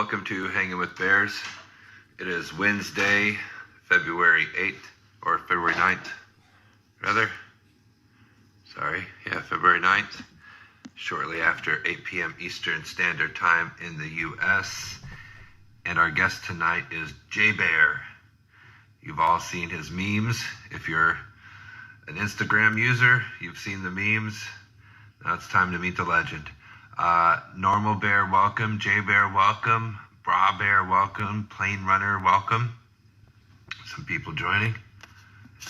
welcome to Hanging with Bears. It is Wednesday, February 8th, or February 9th, rather. February 9th, shortly after 8 p.m. Eastern Standard Time in the U.S. And our guest tonight is J-Bear. You've all seen his memes. If you're an Instagram user, you've seen the memes. Now it's time to meet the legend. Normal Bear, welcome. J-Bear, welcome. Bra Bear, welcome. Plane Runner, welcome. Some people joining.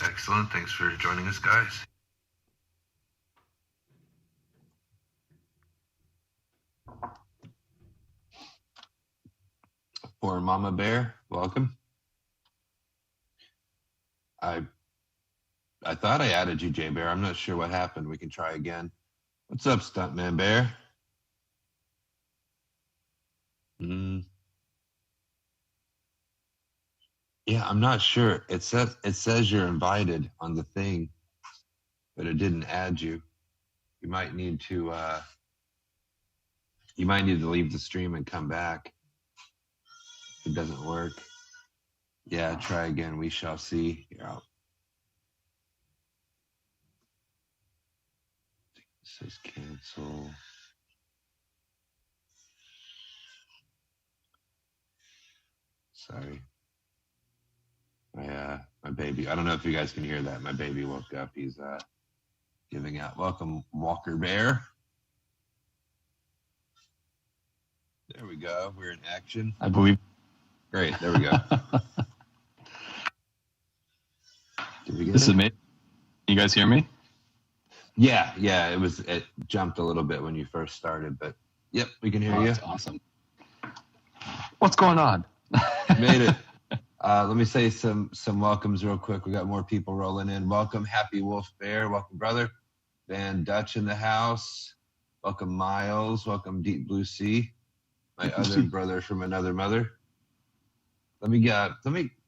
Excellent. Thanks for joining us, guys. Poor Mama Bear, welcome. I thought I added you, J-Bear. I'm not sure what happened. We can try again. What's up, Stuntman Bear? Yeah, I'm not sure. It says you're invited on the thing, but it didn't add you. You might need to leave the stream and come back. If it doesn't work. Yeah, try again. We shall see. You're out. It says cancel. Sorry. My baby. I don't know if you guys can hear that. My baby woke up. He's giving out. Welcome, Walker Bear. There we go. We're in action. I believe. Great. There we go. Did we get this it? is me. You guys hear me? Yeah. It jumped a little bit when you first started, but yep, we can hear you. That's awesome. What's going on? Made it. Let me say some welcomes real quick. We got more people rolling in. Welcome, Happy Wolf Bear. Welcome, brother. Van Dutch in the house. Welcome, Miles. Welcome, Deep Blue Sea. My other brother from another mother.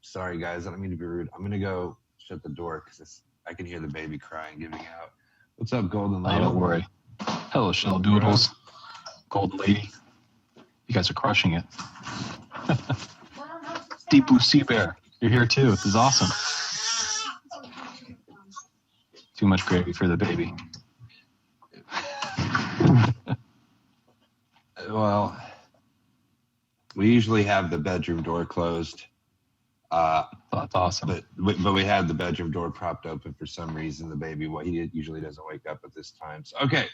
Sorry guys, I don't mean to be rude. I'm gonna go shut the door because I can hear the baby crying, giving out. What's up, Golden Lady? Oh, don't worry. Hello, Shell Doodles. Golden Lady. You guys are crushing it. Deep Blue Sea Bear, you're here too. This is awesome. Too much gravy for the baby. Well, we usually have the bedroom door closed. That's awesome. But we had the bedroom door propped open for some reason. The baby, he usually doesn't wake up at this time. So okay,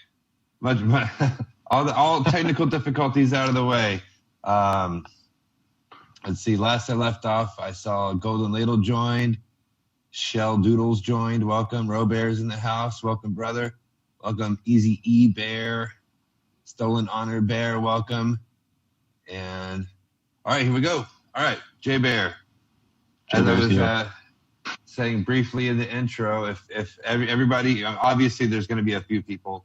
all technical difficulties out of the way. Let's see. Last I left off, I saw Golden Ladle joined. Shell Doodles joined. Welcome. Robear's in the house. Welcome, brother. Welcome, Easy E Bear. Stolen Honor Bear. Welcome. And all right, here we go. All right, J-Bear. As I was saying briefly in the intro, if everybody, obviously there's going to be a few people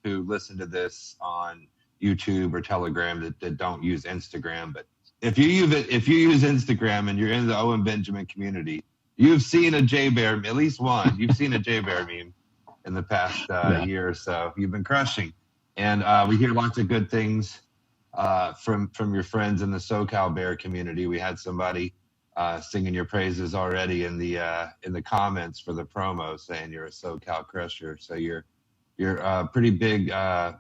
who listen to this on YouTube or Telegram that don't use Instagram, but if you use Instagram and you're in the Owen Benjamin community, you've seen a J-Bear, at least one. You've seen a J-Bear meme in the past year or so. You've been crushing, and we hear lots of good things from your friends in the SoCal Bear community. We had somebody singing your praises already in the comments for the promo, saying you're a SoCal crusher. So you're pretty big. I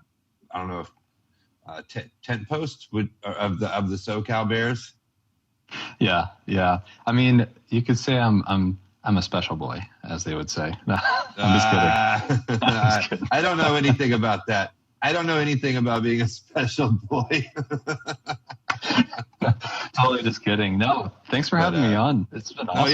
don't know if tent post of the SoCal Bears. Yeah. I mean, you could say I'm a special boy, as they would say. No, I'm just kidding. I don't know anything about that. I don't know anything about being a special boy. Totally just kidding. No, thanks for having me on. It's been awesome. Oh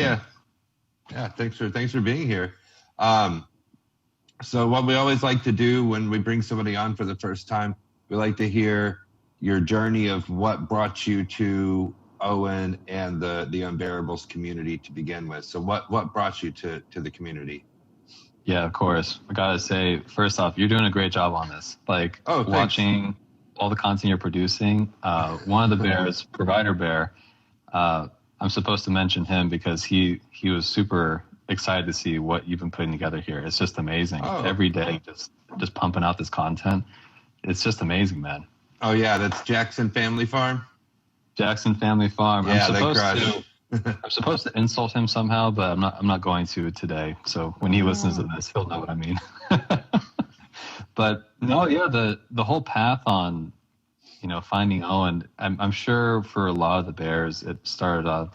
yeah. Thanks for being here. So what we always like to do when we bring somebody on for the first time, we like to hear your journey of what brought you to Owen and the Unbearables community to begin with. So what brought you to the community? Yeah, of course. I gotta say, first off, you're doing a great job on this. Watching all the content you're producing. One of the bears, Provider Bear, I'm supposed to mention him because he was super excited to see what you've been putting together here. It's just amazing. Every day, just pumping out this content. It's just amazing, man. Oh yeah, that's Jackson Family Farm. Jackson Family Farm. Yeah, I'm supposed to insult him somehow, but I'm not going to today. So when he listens to this, he'll know what I mean. But no, yeah, the whole path on, finding Owen, I'm sure for a lot of the Bears, it started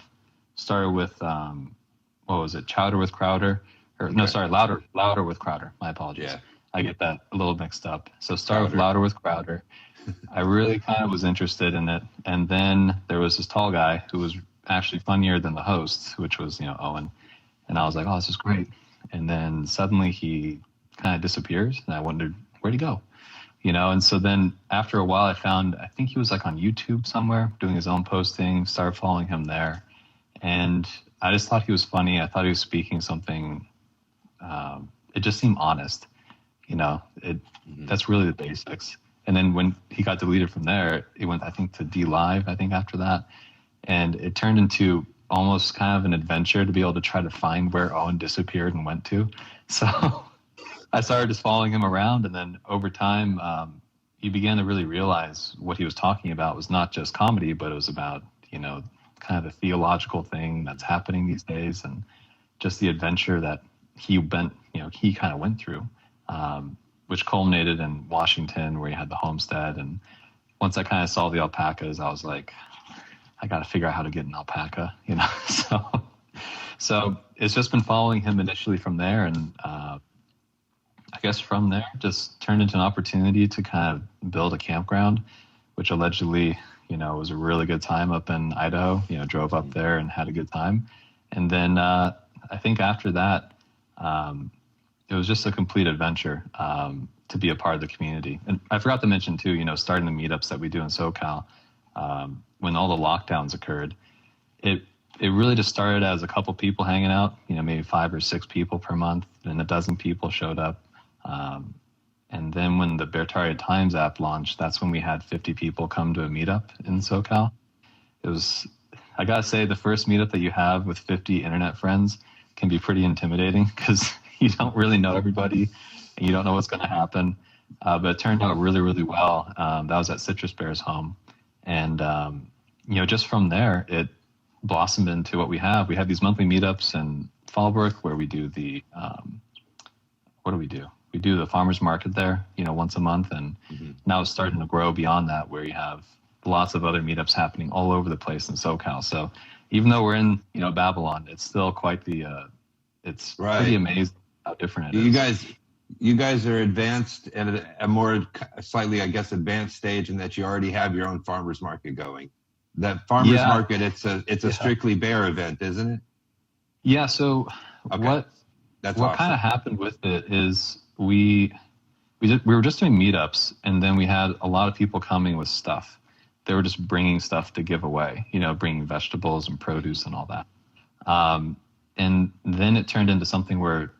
with what was it, Chowder with Crowder, or no, sorry, Louder with Crowder. My apologies. Yeah. I get that a little mixed up. So start with Louder with Crowder. I really kind of was interested in it, and then there was this tall guy who was actually funnier than the host, which was Owen, and I was like, oh, this is great. And then suddenly he kind of disappears, and I wondered where'd he go, and so then after a while I think he was like on YouTube somewhere doing his own posting, started following him there, and I just thought he was funny. I thought he was speaking something, it just seemed honest, that's really the basics. And then when he got deleted from there, it went, I think, to D Live, I think, after that. And it turned into almost kind of an adventure to be able to try to find where Owen disappeared and went to. So I started just following him around. And then over time, you began to really realize what he was talking about was not just comedy, but it was about, kind of the theological thing that's happening these days and just the adventure that he kind of went through. Which culminated in Washington, where he had the homestead. And once I kind of saw the alpacas, I was like, I got to figure out how to get an alpaca, So it's just been following him initially from there. And I guess from there, just turned into an opportunity to kind of build a campground, which allegedly, was a really good time up in Idaho, drove up there and had a good time. And then I think after that, it was just a complete adventure to be a part of the community. And I forgot to mention too, starting the meetups that we do in SoCal, when all the lockdowns occurred, it really just started as a couple people hanging out, maybe 5 or 6 people per month, and a dozen people showed up. And then when the Beartaria Times app launched, that's when we had 50 people come to a meetup in SoCal. It was, I gotta say, the first meetup that you have with 50 internet friends can be pretty intimidating because you don't really know everybody and you don't know what's going to happen. But it turned out really, really well. That was at Citrus Bear's home. And, just from there, it blossomed into what we have. We have these monthly meetups in Fallbrook where we do what do? We do the farmer's market there, once a month. And now it's starting to grow beyond that, where you have lots of other meetups happening all over the place in SoCal. So even though we're in, Babylon, it's still quite it's pretty amazing how different it is. You guys are advanced at a more slightly, I guess, advanced stage in that you already have your own farmer's market going. That farmer's market, it's a strictly bear event, isn't it? Yeah. So what kind of happened with it is we were just doing meetups, and then we had a lot of people coming with stuff. They were just bringing stuff to give away, bringing vegetables and produce and all that. And then it turned into something where,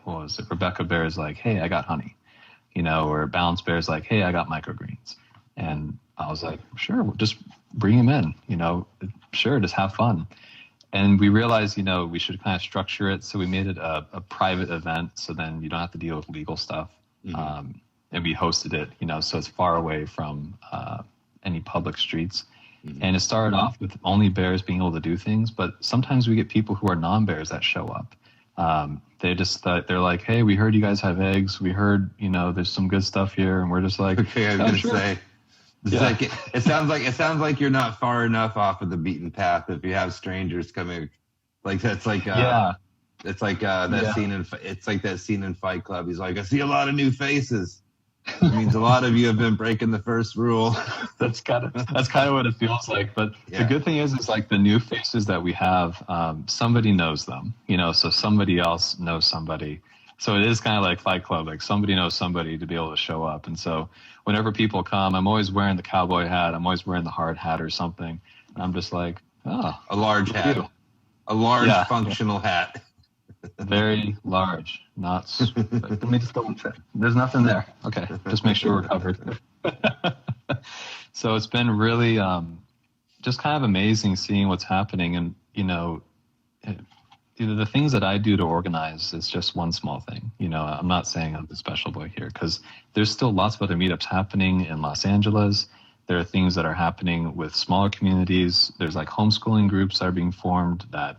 what was it? Rebecca Bear is like, hey, I got honey, or Balance Bear is like, hey, I got microgreens. And I was like, sure, we'll just bring them in, sure, just have fun. And we realized, we should kind of structure it. So we made it a private event. So then you don't have to deal with legal stuff. Mm-hmm. And we hosted it, so it's far away from any public streets. Mm-hmm. And it started off with only bears being able to do things, but sometimes we get people who are non-bears that show up. They're like, hey, we heard you guys have eggs. We heard, there's some good stuff here. And we're just like, okay, I was going to say, it sounds like you're not far enough off of the beaten path if you have strangers coming. Like that's like, it's like that scene in Fight Club. He's like, I see a lot of new faces. It means a lot of you have been breaking the first rule. That's kind of what it feels like. But the good thing is like the new faces that we have, somebody knows them, so somebody else knows somebody. So it is kind of like Fight Club, like somebody knows somebody to be able to show up. And so whenever people come, I'm always wearing the cowboy hat. I'm always wearing the hard hat or something. And I'm just like, oh, a large hat, a large functional hat. Very large, not. Let me just double check. There's nothing there. Okay, just make sure we're covered. So it's been really just kind of amazing seeing what's happening, and the things that I do to organize is just one small thing. I'm not saying I'm the special boy here because there's still lots of other meetups happening in Los Angeles. There are things that are happening with smaller communities. There's like homeschooling groups that are being formed that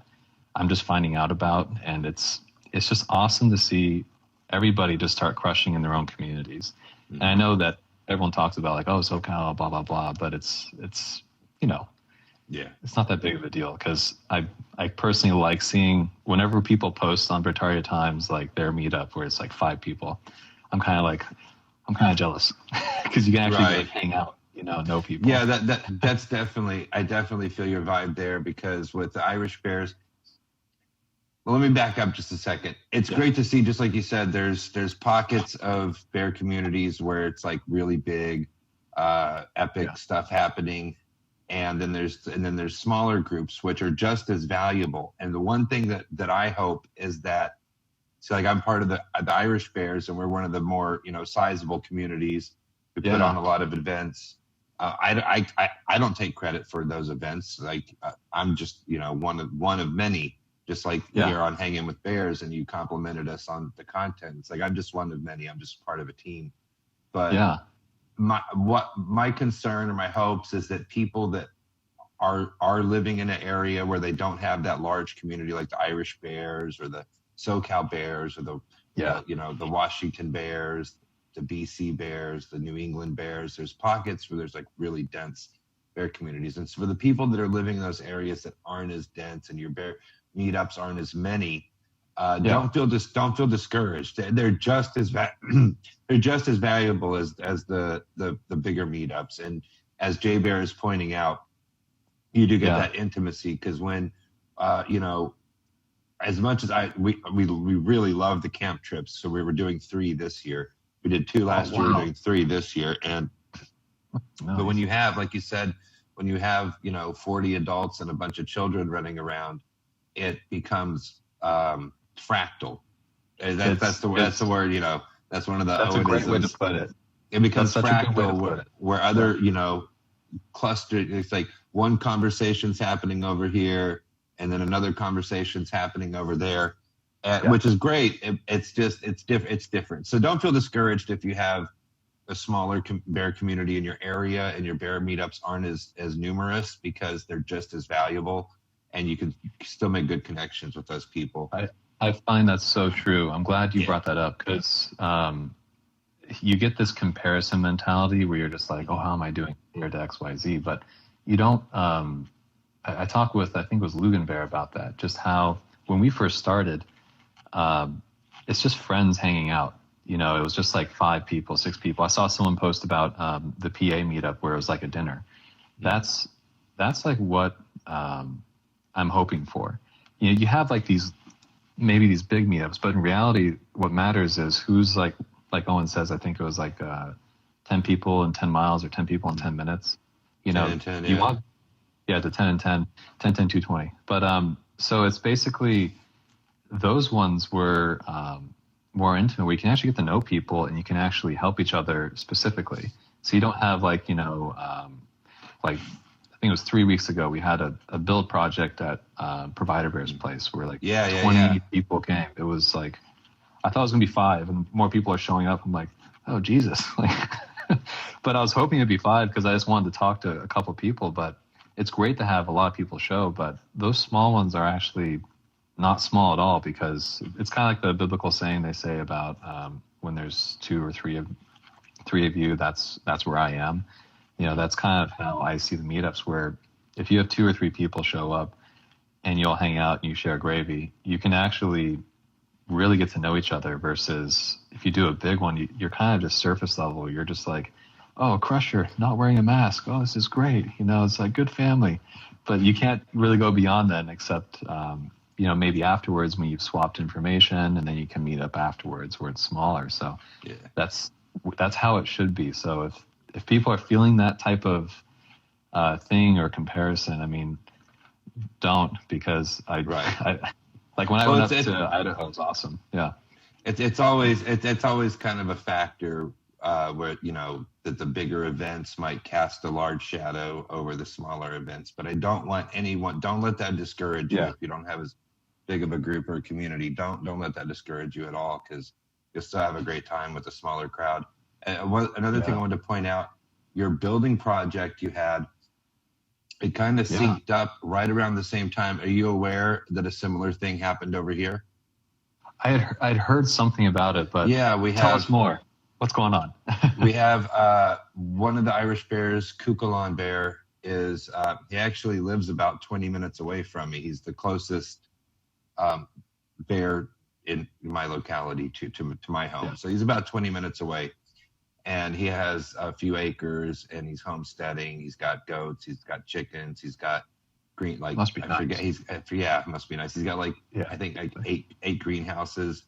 I'm just finding out about. And it's just awesome to see everybody just start crushing in their own communities. Mm-hmm. And I know that everyone talks about like, oh, SoCal, blah, blah, blah, but it's, you know, yeah, it's not that big of a deal, because I personally like seeing whenever people post on Britannia Times, like their meetup where it's like 5 people, I'm kind of jealous because you can actually like hang out, you know people. Yeah, that's definitely, I definitely feel your vibe there, because with the Irish Bears, well, let me back up just a second. It's great to see, just like you said, there's pockets of bear communities where it's like really big, epic stuff happening. And then there's smaller groups which are just as valuable. And the one thing that I hope is that, so like I'm part of the Irish Bears, and we're one of the more, you know, sizable communities. We put on a lot of events. I don't take credit for those events. Like I'm just, you know, one of many. Just like you're on Hanging with Bears and you complimented us on the content. It's like I'm just one of many. I'm just part of a team. But my concern or my hopes is that people that are living in an area where they don't have that large community, like the Irish Bears or the SoCal Bears or the you know, the Washington Bears, the BC Bears, the New England Bears. There's pockets where there's like really dense bear communities, and so for the people that are living in those areas that aren't as dense and your bear meetups aren't as many, don't feel discouraged. They're just as they're just as valuable as the bigger meetups. And as J-Bear is pointing out, you do get that intimacy, because when you know, as much as we really love the camp trips, so we were doing 3 this year. We did 2 last year. We're doing 3 this year. And but when you have, like you said, when you have, you know, 40 adults and a bunch of children running around, it becomes fractal. That's the word, you know, that's one of the that's a great way to put it. It becomes fractal where other, you know, cluster, it's like one conversation's happening over here and then another conversation's happening over there, which is great. It's different. So don't feel discouraged if you have a smaller bear community in your area and your bear meetups aren't as numerous, because they're just as valuable and you can still make good connections with those people. I find that's so true. I'm glad you brought that up, because you get this comparison mentality where you're just like, oh, how am I doing compared to XYZ? But you don't, I talked with, I think it was Lugan Bear about that, just how when we first started, it's just friends hanging out. You know, it was just like 5 people, 6 people. I saw someone post about the PA meetup where it was like a dinner. That's like what I'm hoping for. You know, you have like maybe these big meetups, but in reality, what matters is who's like Owen says, I think it was like 10 people in 10 miles or 10 people in 10 minutes. You know, 10 and 10, you want, the 10 and 10, 10, 10, 220. But so it's basically those ones were more intimate, where you can actually get to know people and you can actually help each other specifically. So you don't have like, you know, like I think it was 3 weeks ago, we had a build project at Provider Bear's place where like 20 people came. It was like, I thought it was gonna be 5 and more people are showing up. I'm like, oh Jesus. Like, but I was hoping it'd be 5 because I just wanted to talk to a couple people. But it's great to have a lot of people show, but those small ones are actually not small at all, because it's kind of like the biblical saying they say about when there's 2 or 3 of you, that's where I am. You know, that's kind of how I see the meetups, where if you have 2 or 3 people show up and you all hang out and you share gravy, you can actually really get to know each other, versus if you do a big one, you're kind of just surface level. You're just like, oh, Crusher, not wearing a mask. Oh, this is great. You know, it's like good family. But you can't really go beyond that, except you know, maybe afterwards when you've swapped information, and then you can meet up afterwards where it's smaller. So that's how it should be. So if people are feeling that type of thing or comparison, I mean, don't, because I like when I went up to Idaho, it was awesome. Yeah. It's always kind of a factor where, you know, that the bigger events might cast a large shadow over the smaller events. But I don't want don't let that discourage you if you don't have as big of a group or a community. Don't let that discourage you at all, because you'll still have a great time with a smaller crowd. Another thing I wanted to point out, your building project you had, it kind of synced up right around the same time. Are you aware that a similar thing happened over here? I'd heard something about it, but tell us more. What's going on? We have one of the Irish bears, Cuchulainn bear, is he actually lives about 20 minutes away from me. He's the closest bear in my locality to my home. Yeah. So he's about 20 minutes away. And he has a few acres, and he's homesteading. He's got goats. He's got chickens. He's got green, like, must be nice. Must be nice. He's got I think like eight greenhouses.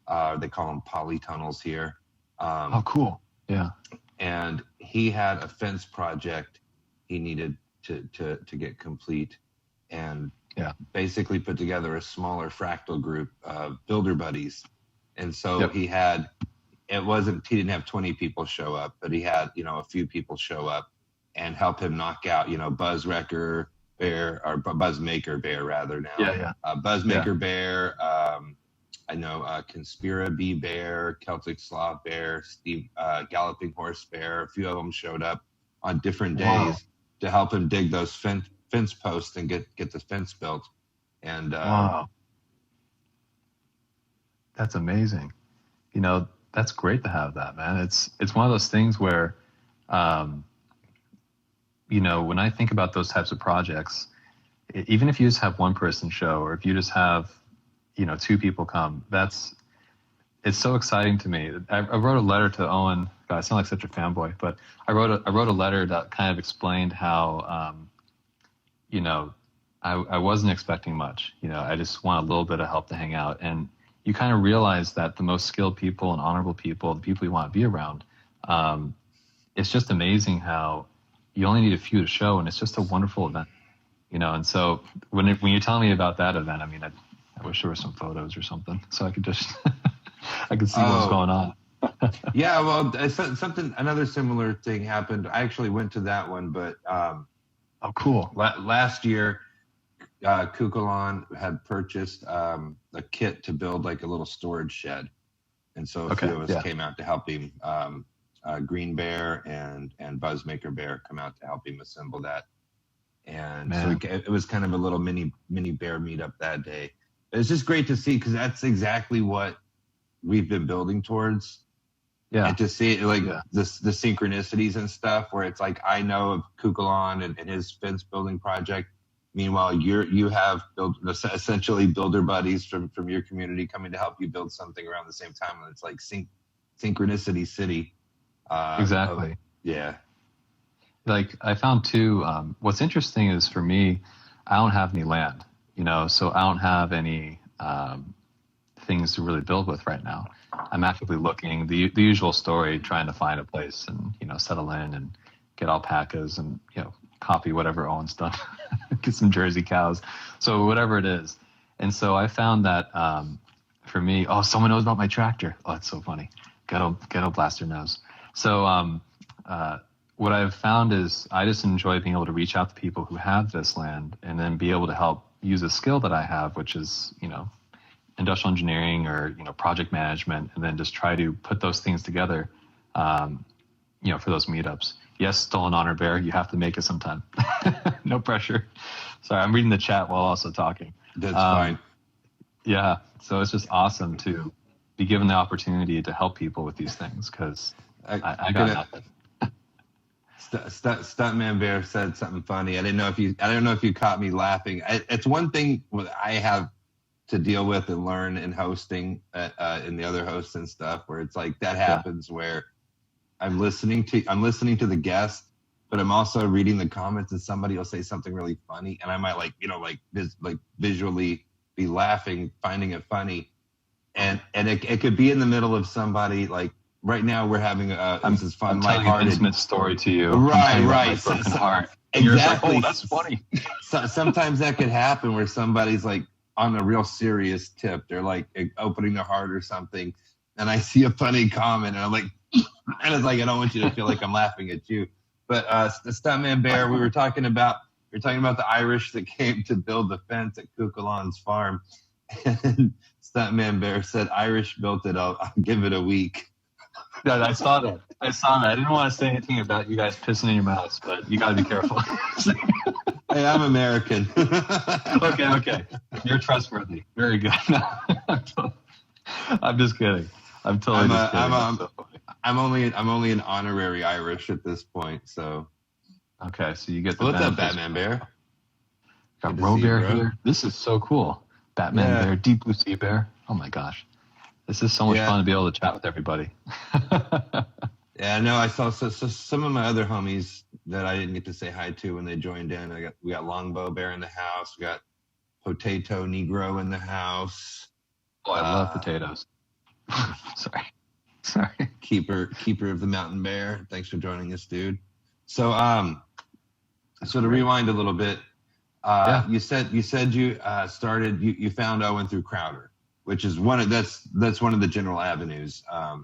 They call them polytunnels here. Oh, cool. Yeah. And he had a fence project he needed to get complete, and basically put together a smaller fractal group of builder buddies. And so he didn't have 20 people show up, but he had, a few people show up and help him knock out, Buzzwrecker bear, or Buzzmaker bear rather now. Buzzmaker bear. I know Conspira Bee bear, Celtic Slav bear, Steve Galloping Horse bear. A few of them showed up on different days to help him dig those fence posts and get the fence built. And that's amazing. That's great to have that, man. It's one of those things where, when I think about those types of projects, even if you just have one person show, or if you just have, 2 people come, it's so exciting to me. I wrote a letter to Owen. God, I sound like such a fanboy, but I wrote a letter that kind of explained how, I wasn't expecting much. I just want a little bit of help to hang out. And you kind of realize that the most skilled people and honorable people, the people you want to be around, it's just amazing how you only need a few to show, and it's just a wonderful event, And so when you're telling me about that event, I mean, I wish there were some photos or something so I could just I could see what's going on. Yeah, well, another similar thing happened. I actually went to that one, but cool. Last year, Cuchulainn had purchased a kit to build like a little storage shed, and so a few of us came out to help him. Green Bear and Buzzmaker Bear come out to help him assemble that, and so it was kind of a little mini bear meetup that day. It's just great to see, because that's exactly what we've been building towards. Yeah, and to see the synchronicities and stuff, where it's like I know of Cuchulainn and his fence building project. Meanwhile, you have essentially builder buddies from your community coming to help you build something around the same time, and it's like synchronicity city. Exactly. Yeah. Like I found too. What's interesting is, for me, I don't have any land, so I don't have any things to really build with right now. I'm actively looking, the usual story, trying to find a place and settle in and get alpacas and copy whatever Owen's done, get some Jersey cows, so whatever it is. And so I found that for me, someone knows about my tractor. Oh, that's so funny. Ghetto blaster knows. So what I've found is I just enjoy being able to reach out to people who have this land, and then be able to help use a skill that I have, which is industrial engineering or project management, and then just try to put those things together for those meetups. Yes, Stolen Honor Bear, you have to make it sometime. No pressure. Sorry, I'm reading the chat while also talking. That's fine. Yeah, so it's just awesome to be given the opportunity to help people with these things, because I got nothing. Stuntman Bear said something funny. I don't know if you caught me laughing. It's one thing I have to deal with and learn in hosting, in the other hosts and stuff, where it's like that happens where I'm listening to the guest, but I'm also reading the comments, and somebody will say something really funny, and I might visually be laughing, finding it funny, and it could be in the middle of somebody like right now we're having this is fun, I'm telling an intimate story to you, right? Broken heart. And exactly. Like, that's funny. Sometimes that could happen where somebody's like on a real serious tip, they're like opening their heart or something, and I see a funny comment, and I'm like. And it's like, I don't want you to feel like I'm laughing at you. But the Stuntman Bear, we were talking about the Irish that came to build the fence at Cuchulainn's farm. And Stuntman Bear said, Irish built it, I'll give it a week. Yeah, I saw that. I didn't want to say anything about you guys pissing in your mouths, but you got to be careful. Hey, I'm American. Okay. You're trustworthy. Very good. I'm just kidding. I'm totally just kidding. I'm only an honorary Irish at this point. So. Okay, so you get the. What's up, Batman Bear? Got Robear here. This is so cool. Batman Bear, Deep Blue Sea Bear. Oh my gosh. This is so much fun to be able to chat with everybody. Yeah, no, I saw so some of my other homies that I didn't get to say hi to when they joined in. We got Longbow Bear in the house. We got Potato Negro in the house. Oh, I love potatoes. Sorry. Keeper of the Mountain Bear. Thanks for joining us, dude. So to rewind a little bit, you said you started you found Owen through Crowder, which is that's one of the general avenues. I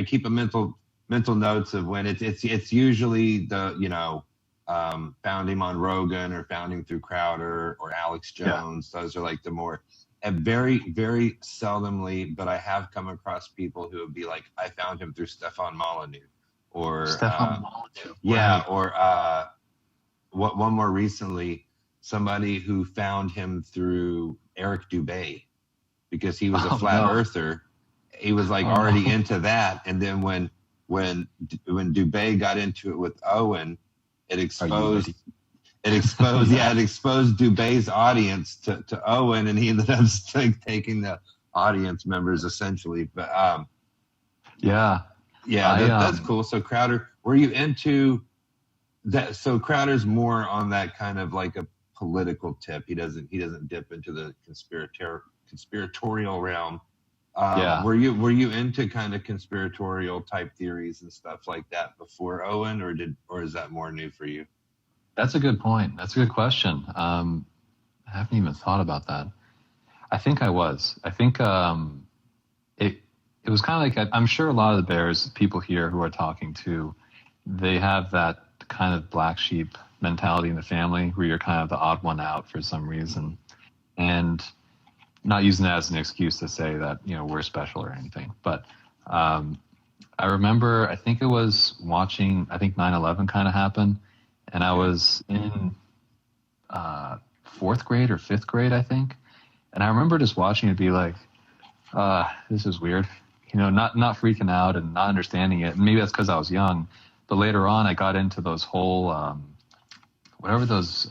keep a mental notes of when it's usually the found him on Rogan or found him through Crowder or Alex Jones. Those are like the more very, very seldomly, but I have come across people who would be like, I found him through Stefan Molyneux or one more recently, somebody who found him through Eric Dubay because he was a flat earther. He was like already into that, and then when Dubay got into it with Owen, it exposed Dubay's audience to Owen, and he ended up taking the audience members essentially. But that's cool. So Crowder, were you into that? So Crowder's more on that kind of like a political tip. He doesn't dip into the conspiratorial realm. Were you into kind of conspiratorial type theories and stuff like that before Owen, or is that more new for you? That's a good point. That's a good question. I haven't even thought about that. I think I was. I think it was kind of like I'm sure a lot of the Bears people here who are talking to, they have that kind of black sheep mentality in the family where you're kind of the odd one out for some reason, and not using that as an excuse to say that we're special or anything. But I remember, I think it was watching. I think 9/11 kind of happened. And I was in fourth grade or fifth grade, I think. And I remember just watching it be like, this is weird. Not freaking out and not understanding it. And maybe that's because I was young. But later on, I got into those whole, whatever those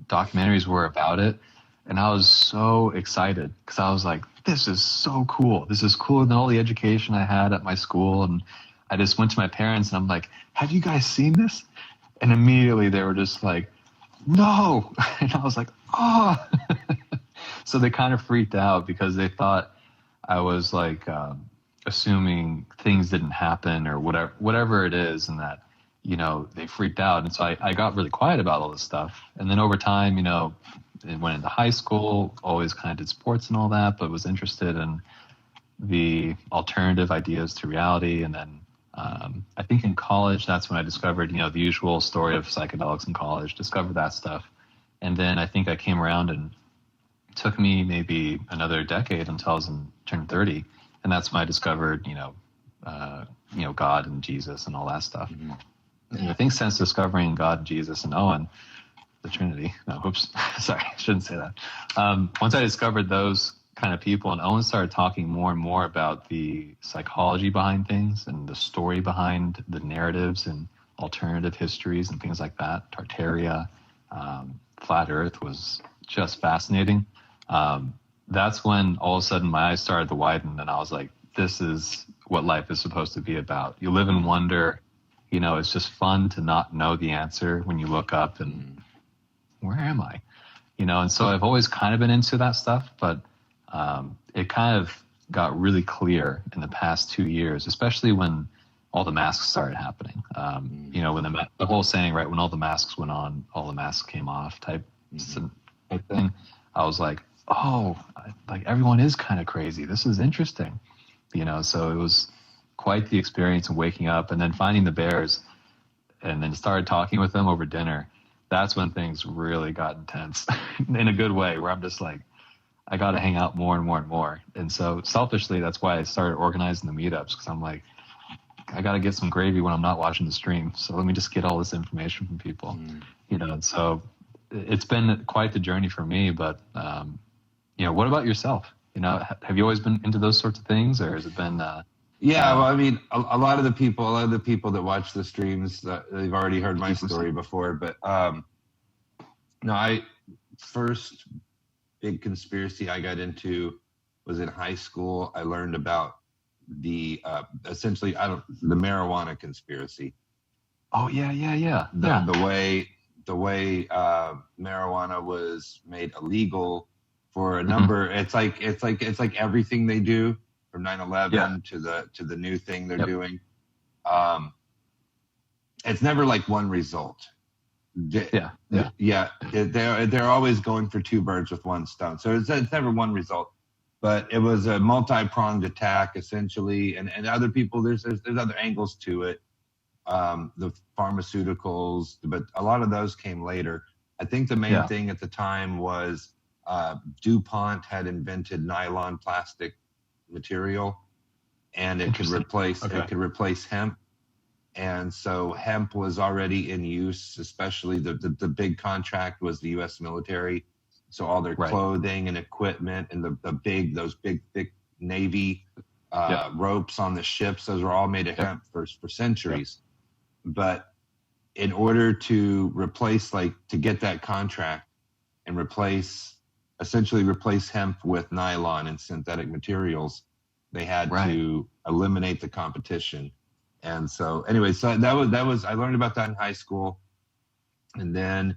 documentaries were about it. And I was so excited because I was like, this is so cool. This is cooler than all the education I had at my school. And I just went to my parents and I'm like, have you guys seen this? And immediately they were just like, no. And I was like, oh. So they kind of freaked out because they thought I was like assuming things didn't happen or whatever it is. And that, they freaked out. And so I got really quiet about all this stuff. And then over time, it went into high school, always kind of did sports and all that, but was interested in the alternative ideas to reality. And then I think in college, that's when I discovered, the usual story of psychedelics in college, discovered that stuff. And then I think I came around and it took me maybe another decade until I turned 30. And that's when I discovered, God and Jesus and all that stuff. Mm-hmm. And I think since discovering God and Jesus and Owen, the Trinity, sorry, I shouldn't say that. Once I discovered those kind of people, and Owen started talking more and more about the psychology behind things and the story behind the narratives and alternative histories and things like that. Tartaria, Flat Earth was just fascinating. That's when all of a sudden my eyes started to widen, and I was like, this is what life is supposed to be about. You live in wonder. It's just fun to not know the answer when you look up and where am I? And so I've always kind of been into that stuff, but it kind of got really clear in the past 2 years, especially when all the masks started happening. When the whole saying, right, when all the masks went on, all the masks came off type thing. I was like, oh, like everyone is kind of crazy. This is interesting. So it was quite the experience of waking up and then finding the Bears and then started talking with them over dinner. That's when things really got intense in a good way, where I'm just like, I got to hang out more and more and more. And so selfishly, that's why I started organizing the meetups, because I'm like, I got to get some gravy when I'm not watching the stream. So let me just get all this information from people, you know. So it's been quite the journey for me. But you know, what about yourself? You know, have you always been into those sorts of things, or has it been? Yeah, well, I mean, a lot of the people that watch the streams, they've already heard my story before. But no, first big conspiracy I got into was in high school. I learned about the essentially the marijuana conspiracy. Oh yeah. The way marijuana was made illegal for a number. It's like everything they do from 9/11 to the new thing they're doing. It's never like one result. They're always going for two birds with one stone. So it's never one result, but it was a multi-pronged attack essentially, and other people. There's other angles to it. The pharmaceuticals, but a lot of those came later. I think the main thing at the time was DuPont had invented nylon plastic material, and it could replace hemp. And so hemp was already in use, especially the big contract was the U.S. military. So all their clothing and equipment and those big thick Navy ropes on the ships, those were all made of hemp for centuries. But in order to replace, to get that contract and essentially replace hemp with nylon and synthetic materials, they had to eliminate the competition. And so anyway, so that was I learned about that in high school. And then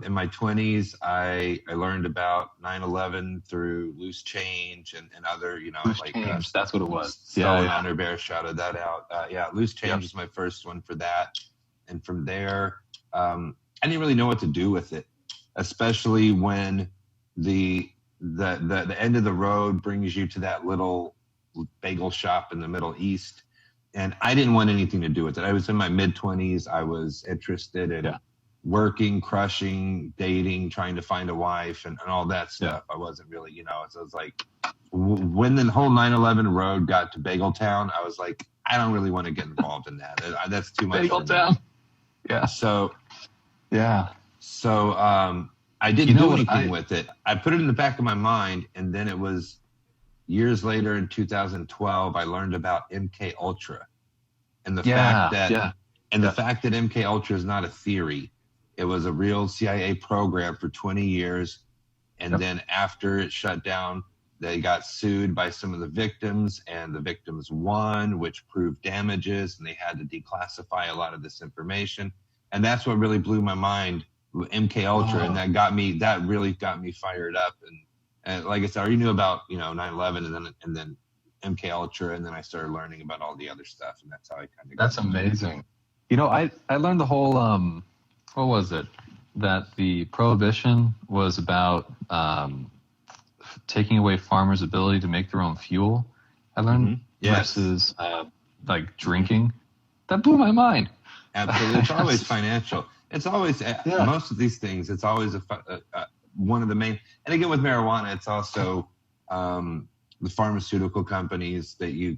in my 20s, I learned about 9/11 through Loose Change and other, that's what it was. Stolen Honor Bear shouted that out. Loose Change was my first one for that. And from there, I didn't really know what to do with it, especially when the end of the road brings you to that little bagel shop in the Middle East. And I didn't want anything to do with it. I was in my mid-20s. I was interested in working, crushing, dating, trying to find a wife, and all that stuff. I wasn't really, so it was like, when the whole 9/11 road got to Bagel Town, I was like, I don't really want to get involved in that. That's too much. Bagel Town. Yeah. So I didn't do anything with it. I put it in the back of my mind, and then it was years later in 2012, I learned about MK Ultra, and the fact that MK Ultra is not a theory. It was a real CIA program for 20 years, and then after it shut down, they got sued by some of the victims, and the victims won, which proved damages, and they had to declassify a lot of this information, and that's what really blew my mind, MK Ultra, and that really got me fired up. And like I said, I already knew about 9/11 and then MK Ultra, and then I started learning about all the other stuff, and that's how I kind of. That's amazing. I learned the whole what was it? That the prohibition was about taking away farmers' ability to make their own fuel. I learned versus like drinking. That blew my mind. Absolutely, it's always financial. It's always most of these things. It's always one of the main, and again with marijuana, it's also the pharmaceutical companies that the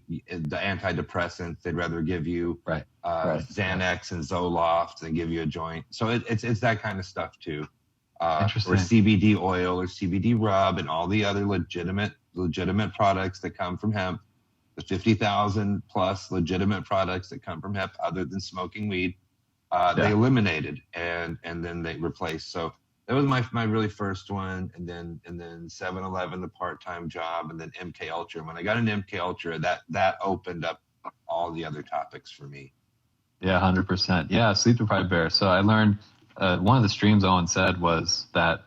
antidepressants, they'd rather give you Xanax and Zoloft than give you a joint. So it's that kind of stuff too. Or CBD oil or CBD rub and all the other legitimate products that come from hemp, the 50,000 plus legitimate products that come from hemp other than smoking weed, they eliminated and then they replaced. So that was my really first one, and then 7-Eleven, the part-time job, and then MK Ultra. When I got into MK Ultra, that opened up all the other topics for me. Yeah, 100%. Yeah, sleep deprived bear. So I learned one of the streams Owen said was that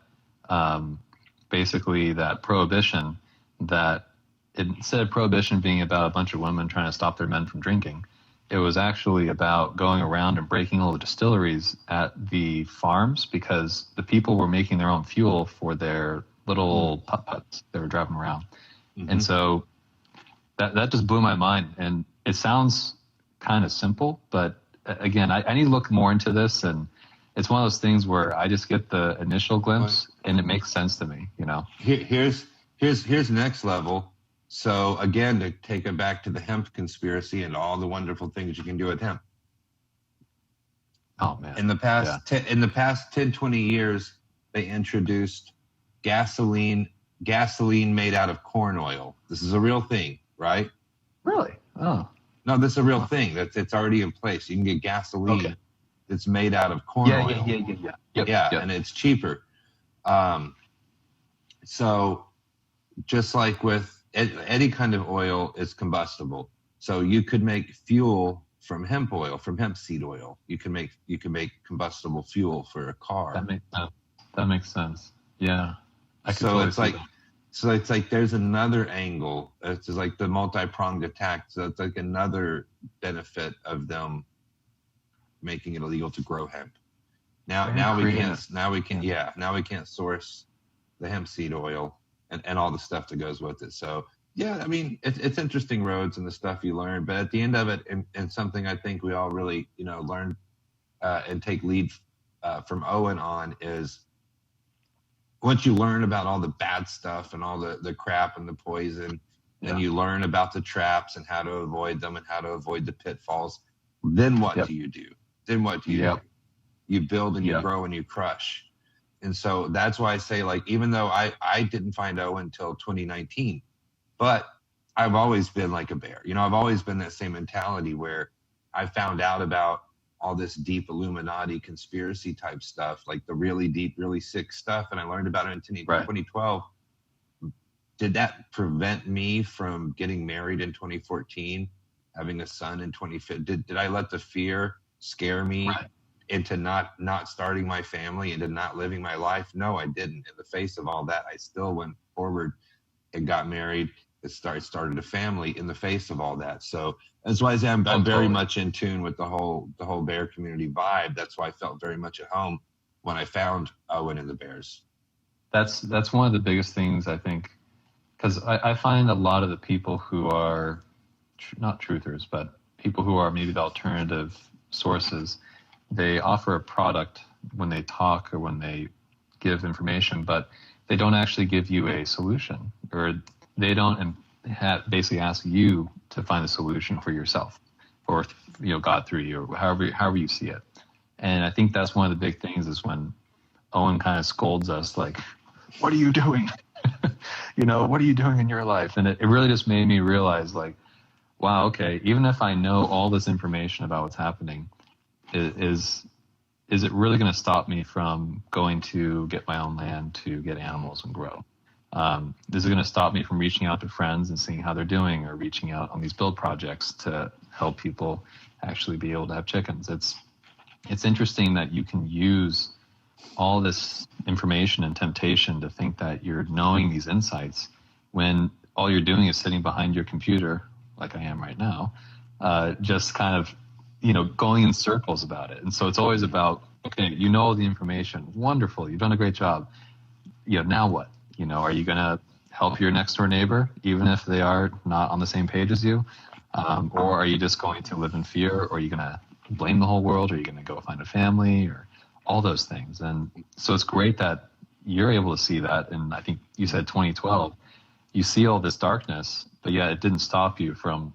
basically that prohibition, that instead of prohibition being about a bunch of women trying to stop their men from drinking, it was actually about going around and breaking all the distilleries at the farms, because the people were making their own fuel for their little putt-putts they were driving around. And so that just blew my mind. And it sounds kind of simple, but again, I need to look more into this. And it's one of those things where I just get the initial glimpse and it makes sense to me, Here's next level. So again, to take it back to the hemp conspiracy and all the wonderful things you can do with hemp. Oh man. In the past 10, 20 years, they introduced gasoline made out of corn oil. This is a real thing, right? Really? Oh. No, this is a real thing. It's already in place. You can get gasoline that's made out of corn oil. Yeah. And it's cheaper. So just like with any kind of oil, is combustible. So you could make fuel from hemp oil, from hemp seed oil. You can make combustible fuel for a car. That makes sense. Yeah. So it's like there's another angle. It's like the multi-pronged attack. So it's like another benefit of them making it illegal to grow hemp. Now we can't source the hemp seed oil and all the stuff that goes with it. So yeah, I mean, it's interesting roads and the stuff you learn, but at the end of it, and something I think we all really, learn and take lead from Owen on is, once you learn about all the bad stuff and all the crap and the poison, and you learn about the traps and how to avoid them and how to avoid the pitfalls, then what do you do? Then what do you do? You build and you grow and you crush. And so that's why I say, like, even though I didn't find Owen until 2019, but I've always been like a bear. I've always been that same mentality where I found out about all this deep Illuminati conspiracy type stuff, like the really deep, really sick stuff. And I learned about it in 2012. Did that prevent me from getting married in 2014, having a son in 2015? Did I let the fear scare me into not starting my family, into not living my life? No, I didn't. In the face of all that, I still went forward and got married. Started a family in the face of all that. So that's why I say I'm very much in tune with the whole bear community vibe. That's why I felt very much at home when I found Owen and the Bears. That's one of the biggest things, I think, because I find a lot of the people who are not truthers, but people who are maybe the alternative sources, they offer a product when they talk or when they give information, but they don't actually give you a solution, or they don't basically ask you to find a solution for yourself, or God through you, or however you see it. And I think that's one of the big things is when Owen kind of scolds us, like, "What are you doing? What are you doing in your life?" And it really just made me realize, like, wow, okay, even if I know all this information about what's happening, is it really going to stop me from going to get my own land to get animals and grow? Is it going to stop me from reaching out to friends and seeing how they're doing, or reaching out on these build projects to help people actually be able to have chickens? It's interesting that you can use all this information and temptation to think that you're knowing these insights when all you're doing is sitting behind your computer, like I am right now, just kind of, going in circles about it. And so it's always about, okay, all the information. Wonderful. You've done a great job. Now what? Are you going to help your next door neighbor, even if they are not on the same page as you? Or are you just going to live in fear? Or are you going to blame the whole world? Or are you going to go find a family, or all those things? And so it's great that you're able to see that. And I think you said 2012, you see all this darkness, but yeah, it didn't stop you from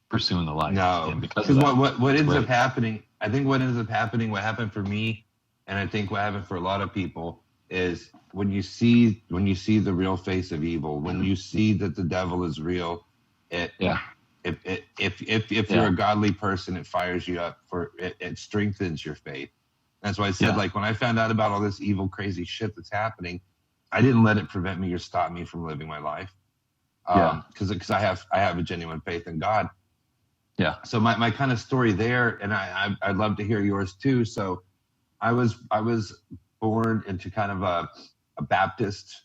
pursuing the light. No, and because what ends up happening, I think what happened for me, and I think what happened for a lot of people, is when you see the real face of evil, when you see that the devil is real, if you're a godly person, it fires you up it strengthens your faith. That's why I said, like, when I found out about all this evil, crazy shit that's happening, I didn't let it prevent me or stop me from living my life. Because I have a genuine faith in God. Yeah. So my kind of story there, and I'd love to hear yours too. So I was born into kind of a Baptist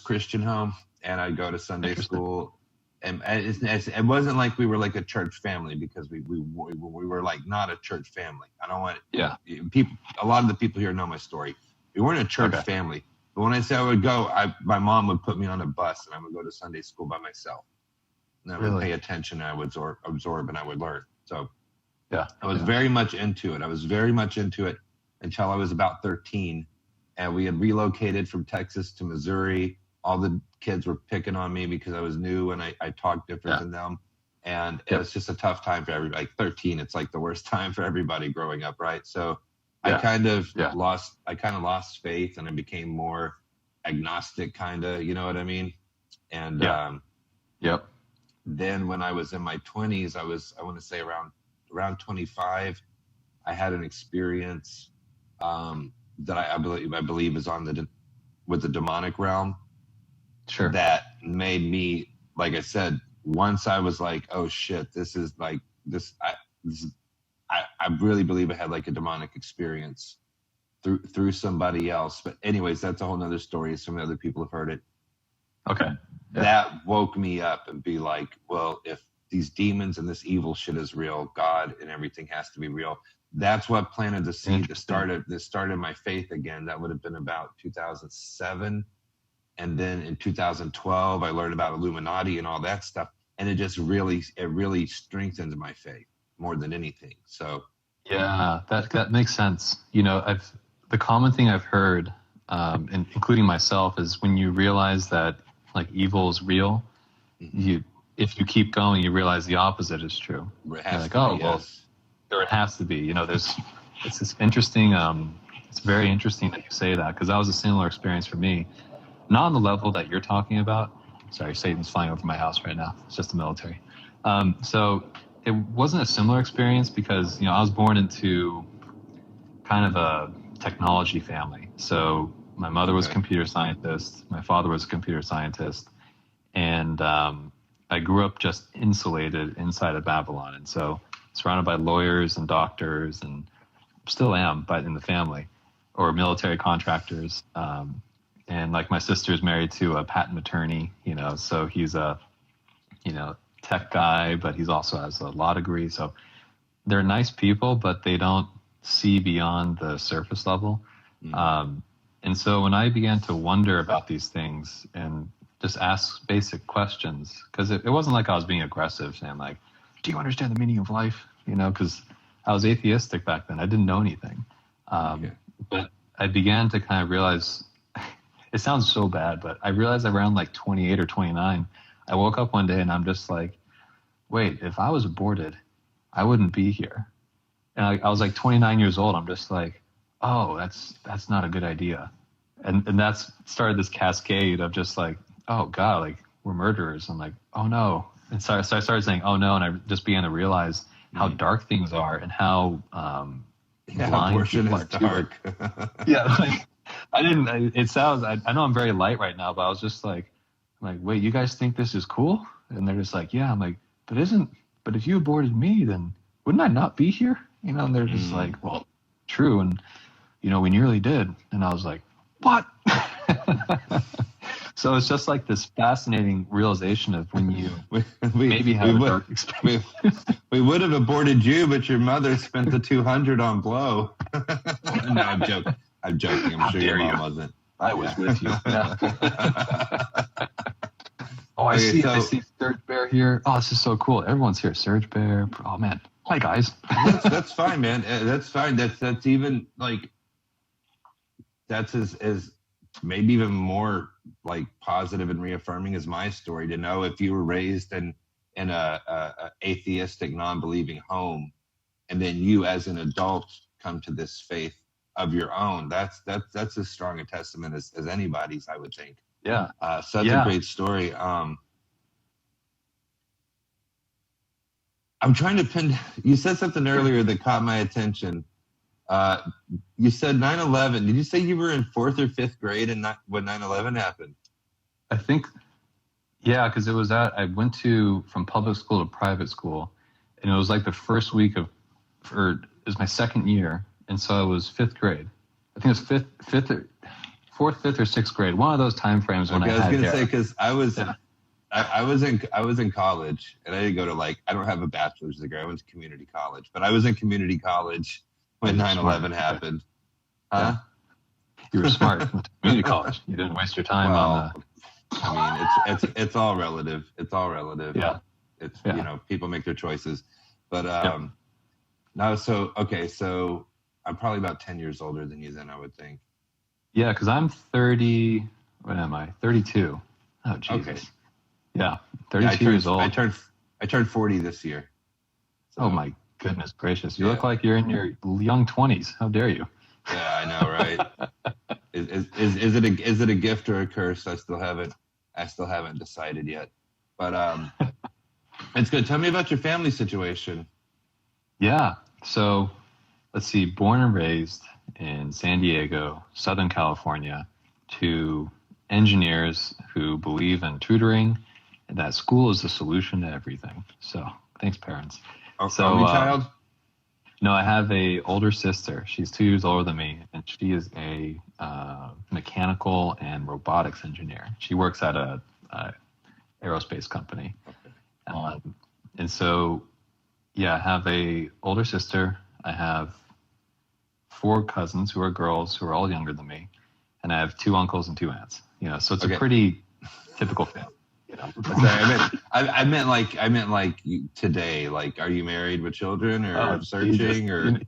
Christian home, and I'd go to Sunday school. And it wasn't like we were like a church family, because we were like not a church family. I don't want people. A lot of the people here know my story. We weren't a church family. But when I say I would go, my mom would put me on a bus, and I would go to Sunday school by myself. And I would pay attention, and I would absorb, and I would learn. So I was very much into it. I was very much into it until I was about 13, and we had relocated from Texas to Missouri, all the kids were picking on me because I was new and I talked different than them. And it was just a tough time for everybody. Like 13, it's like the worst time for everybody growing up, right? So I kind of lost faith, and I became more agnostic, kind of, you know what I mean? And then when I was in my 20s, I want to say around 25, I had an experience that I believe is with the demonic realm. Sure. That made me, like I said, once I was like, oh shit, this is like this. I really believe I had like a demonic experience through somebody else. But anyways, that's a whole nother story. Some other people have heard it. Okay. Yeah. That woke me up and be like, well, if these demons and this evil shit is real, God and everything has to be real. That's what planted the seed that started my faith again. That would have been about 2007. And then in 2012, I learned about Illuminati and all that stuff. And it really strengthened my faith more than anything. So yeah, that makes sense. You know, the common thing I've heard, and including myself, is when you realize that like evil is real, if you keep going, you realize the opposite is true. You're like, well, there it has to be. You know, it's this interesting. It's very interesting that you say that, because that was a similar experience for me. Not on the level that you're talking about. Sorry, Satan's flying over my house right now. It's just the military. So it wasn't a similar experience because, you know, I was born into kind of a technology family. So my mother was a computer scientist. My father was a computer scientist. And I grew up just insulated inside of Babylon. And so surrounded by lawyers and doctors, and still am, but in the family, or military contractors. And like my sister's married to a patent attorney, you know, so he's a, you know, tech guy, but he's also has a law degree. So they're nice people, but they don't see beyond the surface level. And so when I began to wonder about these things and just ask basic questions, because it wasn't like I was being aggressive saying like, do you understand the meaning of life? You know, because I was atheistic back then. I didn't know anything. But I began to kind of realize, it sounds so bad, but I realized around like 28 or 29, I woke up one day and I'm just like, wait, if I was aborted, I wouldn't be here. And I was like 29 years old. I'm just like, oh, that's not a good idea. And that's started this cascade of just like, oh God, like we're murderers. I'm like, oh no. And so I started saying, oh no. And I just began to realize how dark things are and how blind people are dark. Yeah. Like, I know I'm very light right now, but I was just like, wait, you guys think this is cool? And they're just like, yeah. I'm like, but if you aborted me, then wouldn't I not be here? You know, and they're just like, well, true. And, you know, we nearly did. And I was like, what? So it's just like this fascinating realization of when you maybe have a dark experience. We would have aborted you, but your mother spent the $200 on blow. No, I'm joking. I'm sure your mom wasn't. I was with you. Yeah. Oh, I see Surge Bear here. Oh, this is so cool. Everyone's here. Surge Bear. Oh man. Hi guys. That's fine, man. That's fine. That's even like that's as maybe even more like positive and reaffirming as my story, to know if you were raised in a atheistic, non-believing home, and then you as an adult come to this faith of your own. That's as strong a testament as anybody's, I would think. Yeah. So that's a great story. I'm trying to pin. You said something earlier that caught my attention. You said 9/11. Did you say you were in 4th or 5th grade and when 9/11 happened? I think, yeah, because I went from public school to private school, and it was like the first week it was my second year, and so it was 5th grade. I think it was 4th, 5th, or 6th grade. One of those time frames when I was going to say, because I was in college, and I didn't go to I don't have a bachelor's degree. I went to community college, but I was in community college when 9/11 happened. Huh? You were smart. Went to community college. You didn't waste your time on the... I mean, it's all relative. It's all relative. Yeah. You know, people make their choices. But no, so I'm probably about 10 years older than you then, I would think. Yeah, because I'm 30. What am I? 32. Oh, Jesus. Okay. Yeah, 32 years old. I turned 40 this year. So. Oh my goodness gracious! You look like you're in your young 20s. How dare you? Yeah, I know, right? Is it a gift or a curse? I still haven't decided yet. But it's good. Tell me about your family situation. Yeah. So let's see. Born and raised in San Diego, Southern California, to engineers who believe in tutoring and that school is the solution to everything. So thanks, parents. Only child? No, I have a older sister. She's 2 years older than me, and she is a mechanical and robotics engineer. She works at a aerospace company. Okay. And so, yeah, I have a older sister. I have 4 cousins who are girls who are all younger than me, and I have 2 uncles and 2 aunts. So it's a pretty typical family. Sorry, I meant like today. Like, are you married with children or searching Jesus. Or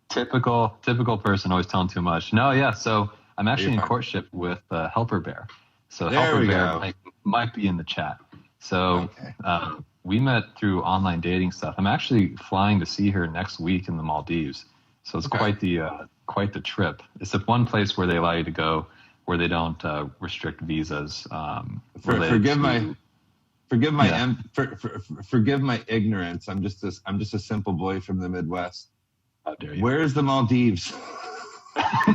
typical person always telling too much? No, yeah. So I'm actually in courtship with Helper Bear. So there Helper Bear might be in the chat. So we met through online dating stuff. I'm actually flying to see her next week in the Maldives. So it's quite the trip. It's the one place where they allow you to go where they don't restrict visas. Forgive my ignorance. I'm just a simple boy from the Midwest. How dare you? Where's the Maldives? Where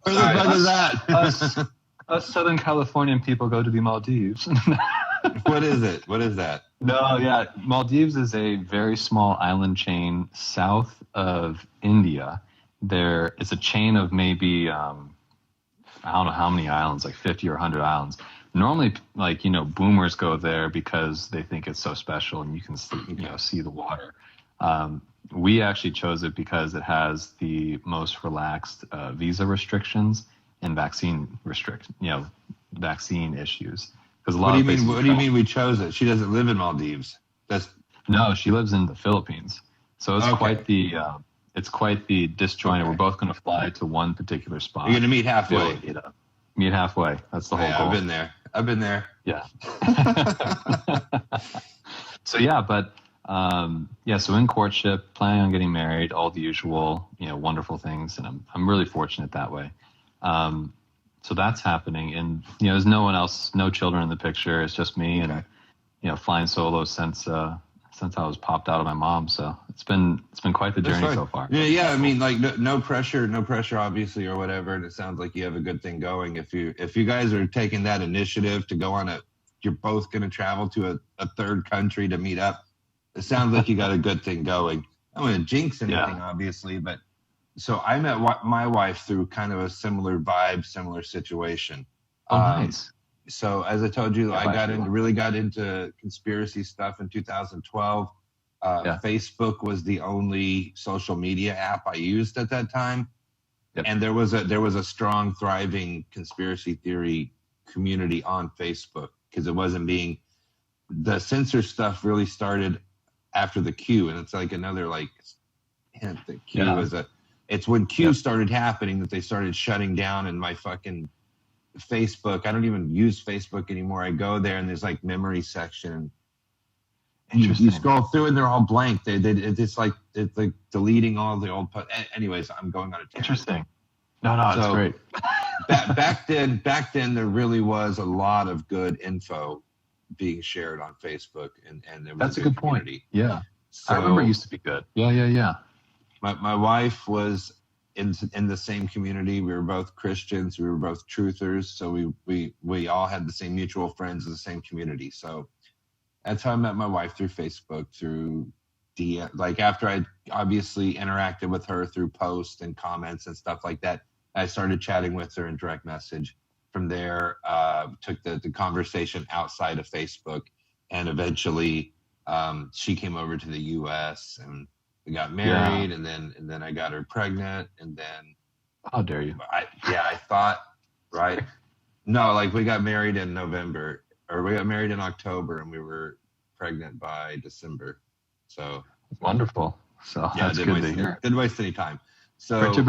the fuck is that? Us Southern Californian people go to the Maldives. What is it? What is that? No, yeah. Maldives is a very small island chain south of India. It's a chain of maybe, I don't know how many islands, like 50 or 100 islands. Normally, boomers go there because they think it's so special and you can see the water. We actually chose it because it has the most relaxed visa restrictions and vaccine issues. Because what do you mean we chose it? She doesn't live in Maldives. No, she lives in the Philippines. So it's quite the disjointed. Okay. We're both going to fly to one particular spot. You're going to meet halfway. Meet halfway. That's the whole goal. I've been there. Yeah. So yeah, but so in courtship, planning on getting married, all the usual, wonderful things, and I'm really fortunate that way. So that's happening, and there's no one else, no children in the picture. It's just me, and flying solo since I was popped out of my mom. So it's been quite the journey so far. Yeah. I mean, like no pressure, obviously, or whatever. And it sounds like you have a good thing going. If you guys are taking that initiative to go on you're both going to travel to a third country to meet up. It sounds like you got a good thing going. I don't want to jinx anything, obviously, but so I met my wife through kind of a similar vibe, similar situation. Oh, nice. So as I told you, I really got into conspiracy stuff in 2012. Facebook was the only social media app I used at that time. Yep. And there was a strong, thriving conspiracy theory community on Facebook because it wasn't the censor stuff really started after the Q, and it's like another hint that Q was it's when Q started happening that they started shutting down in my fucking Facebook. I don't even use Facebook anymore. I go there and there's memory section. And you scroll through and they're all blank. It's like deleting all the old posts. Anyways, I'm going on a tangent. Interesting. No, it's great. back then there really was a lot of good info being shared on Facebook, and there was that's a good community. Point. Yeah, so, I remember it used to be good. Yeah. My wife was in the same community. We were both Christians. We were both truthers. So we all had the same mutual friends in the same community. So that's how I met my wife, through Facebook, through after I obviously interacted with her through posts and comments and stuff like that. I started chatting with her in direct message. From there, took the conversation outside of Facebook, and eventually she came over to the U.S. and we got married, and then I got her pregnant, and then how dare you? I thought, right? No, we got married in November, or we got married in October, and we were pregnant by December. So wonderful. So that's good to hear. Didn't waste any time. So Printer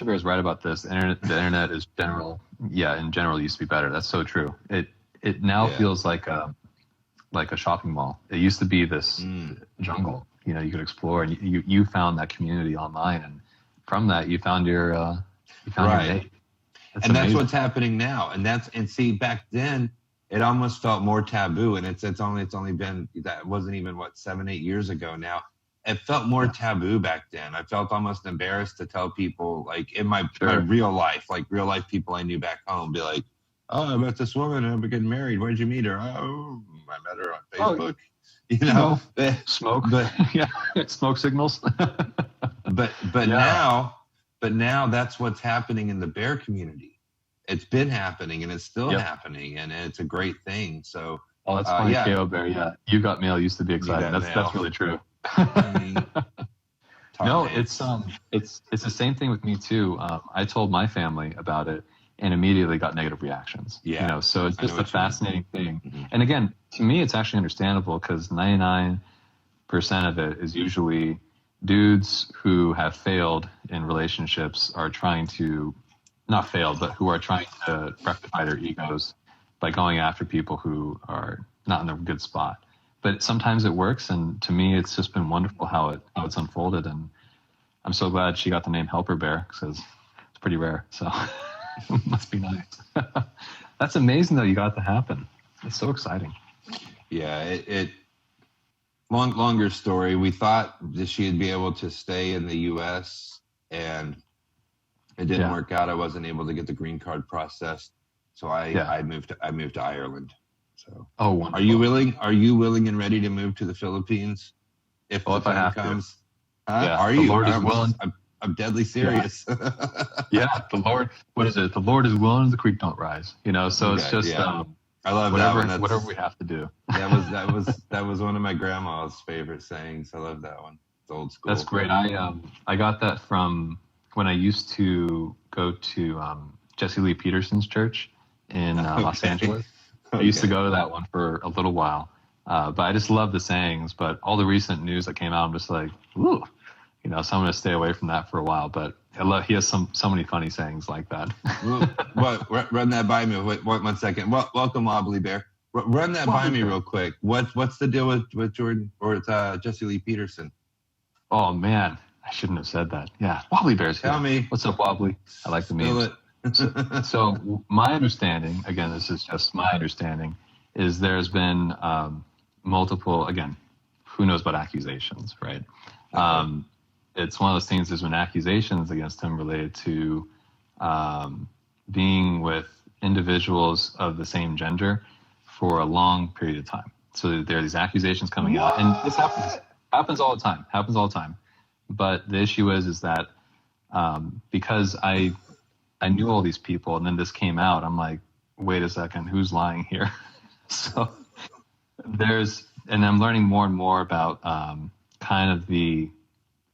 Bear is right about this. The internet is in general used to be better. That's so true. It now feels like a shopping mall. It used to be this jungle. You could explore, and you found that community online, and from that you found your your mate. That's amazing. That's what's happening now. And see, back then it almost felt more taboo, and it's only been, that wasn't even 7-8 years ago now. It felt more taboo back then. I felt almost embarrassed to tell people, like in my real life, people I knew back home, be like, "Oh, I met this woman. I'm getting married. Where'd you meet her?" "Oh, I met her on Facebook." Smoke, smoke signals. but now that's what's happening in the bear community. It's been happening, and it's still happening, and it's a great thing. So, that's funny. KO Bear, you got mail used to be exciting. That's really true. No, it's the same thing with me too. I told my family about it and immediately got negative reactions. So it's just a fascinating thing. Mm-hmm. And again, to me, it's actually understandable, because 99% of it is usually dudes who have failed in relationships are trying to, not failed, but who are trying to rectify their egos by going after people who are not in a good spot. But sometimes it works, and to me, it's just been wonderful how it's unfolded. And I'm so glad she got the name Helper Bear, because it's pretty rare. So must be nice. That's amazing, though. You got to happen. It's so exciting. Yeah, longer story. We thought that she'd be able to stay in the U.S. and it didn't work out. I wasn't able to get the green card processed, so I moved to Ireland. So, wonderful. Are you willing and ready to move to the Philippines if the time comes? Are you? The Lord is willing. I'm deadly serious. The Lord. What is it? The Lord is willing, the creek don't rise. So it's just. I love whatever, that one. Whatever we have to do. That was one of my grandma's favorite sayings. I love that one. It's old school. That's great. I got that from when I used to go to Jesse Lee Peterson's church in Los Angeles. I used to go to that one for a little while, but I just love the sayings. But all the recent news that came out, I'm just like, ooh, so I'm going to stay away from that for a while. But he has so many funny sayings like that. Run that by me. Wait, 1 second. Welcome, Wobbly Bear. Run that by me real quick. What's the deal with Jordan or Jesse Lee Peterson? Oh man, I shouldn't have said that. Yeah, Wobbly Bear's here. Tell me. What's up, Wobbly? I like the memes. So my understanding, again, this is just my understanding, is there's been multiple, again, who knows about accusations, right? Okay. It's one of those things, there's been accusations against him related to being with individuals of the same gender for a long period of time. So there are these accusations coming out, and this happens all the time. But the issue is that because I knew all these people, and then this came out, I'm like, wait a second, who's lying here? So and I'm learning more and more about kind of the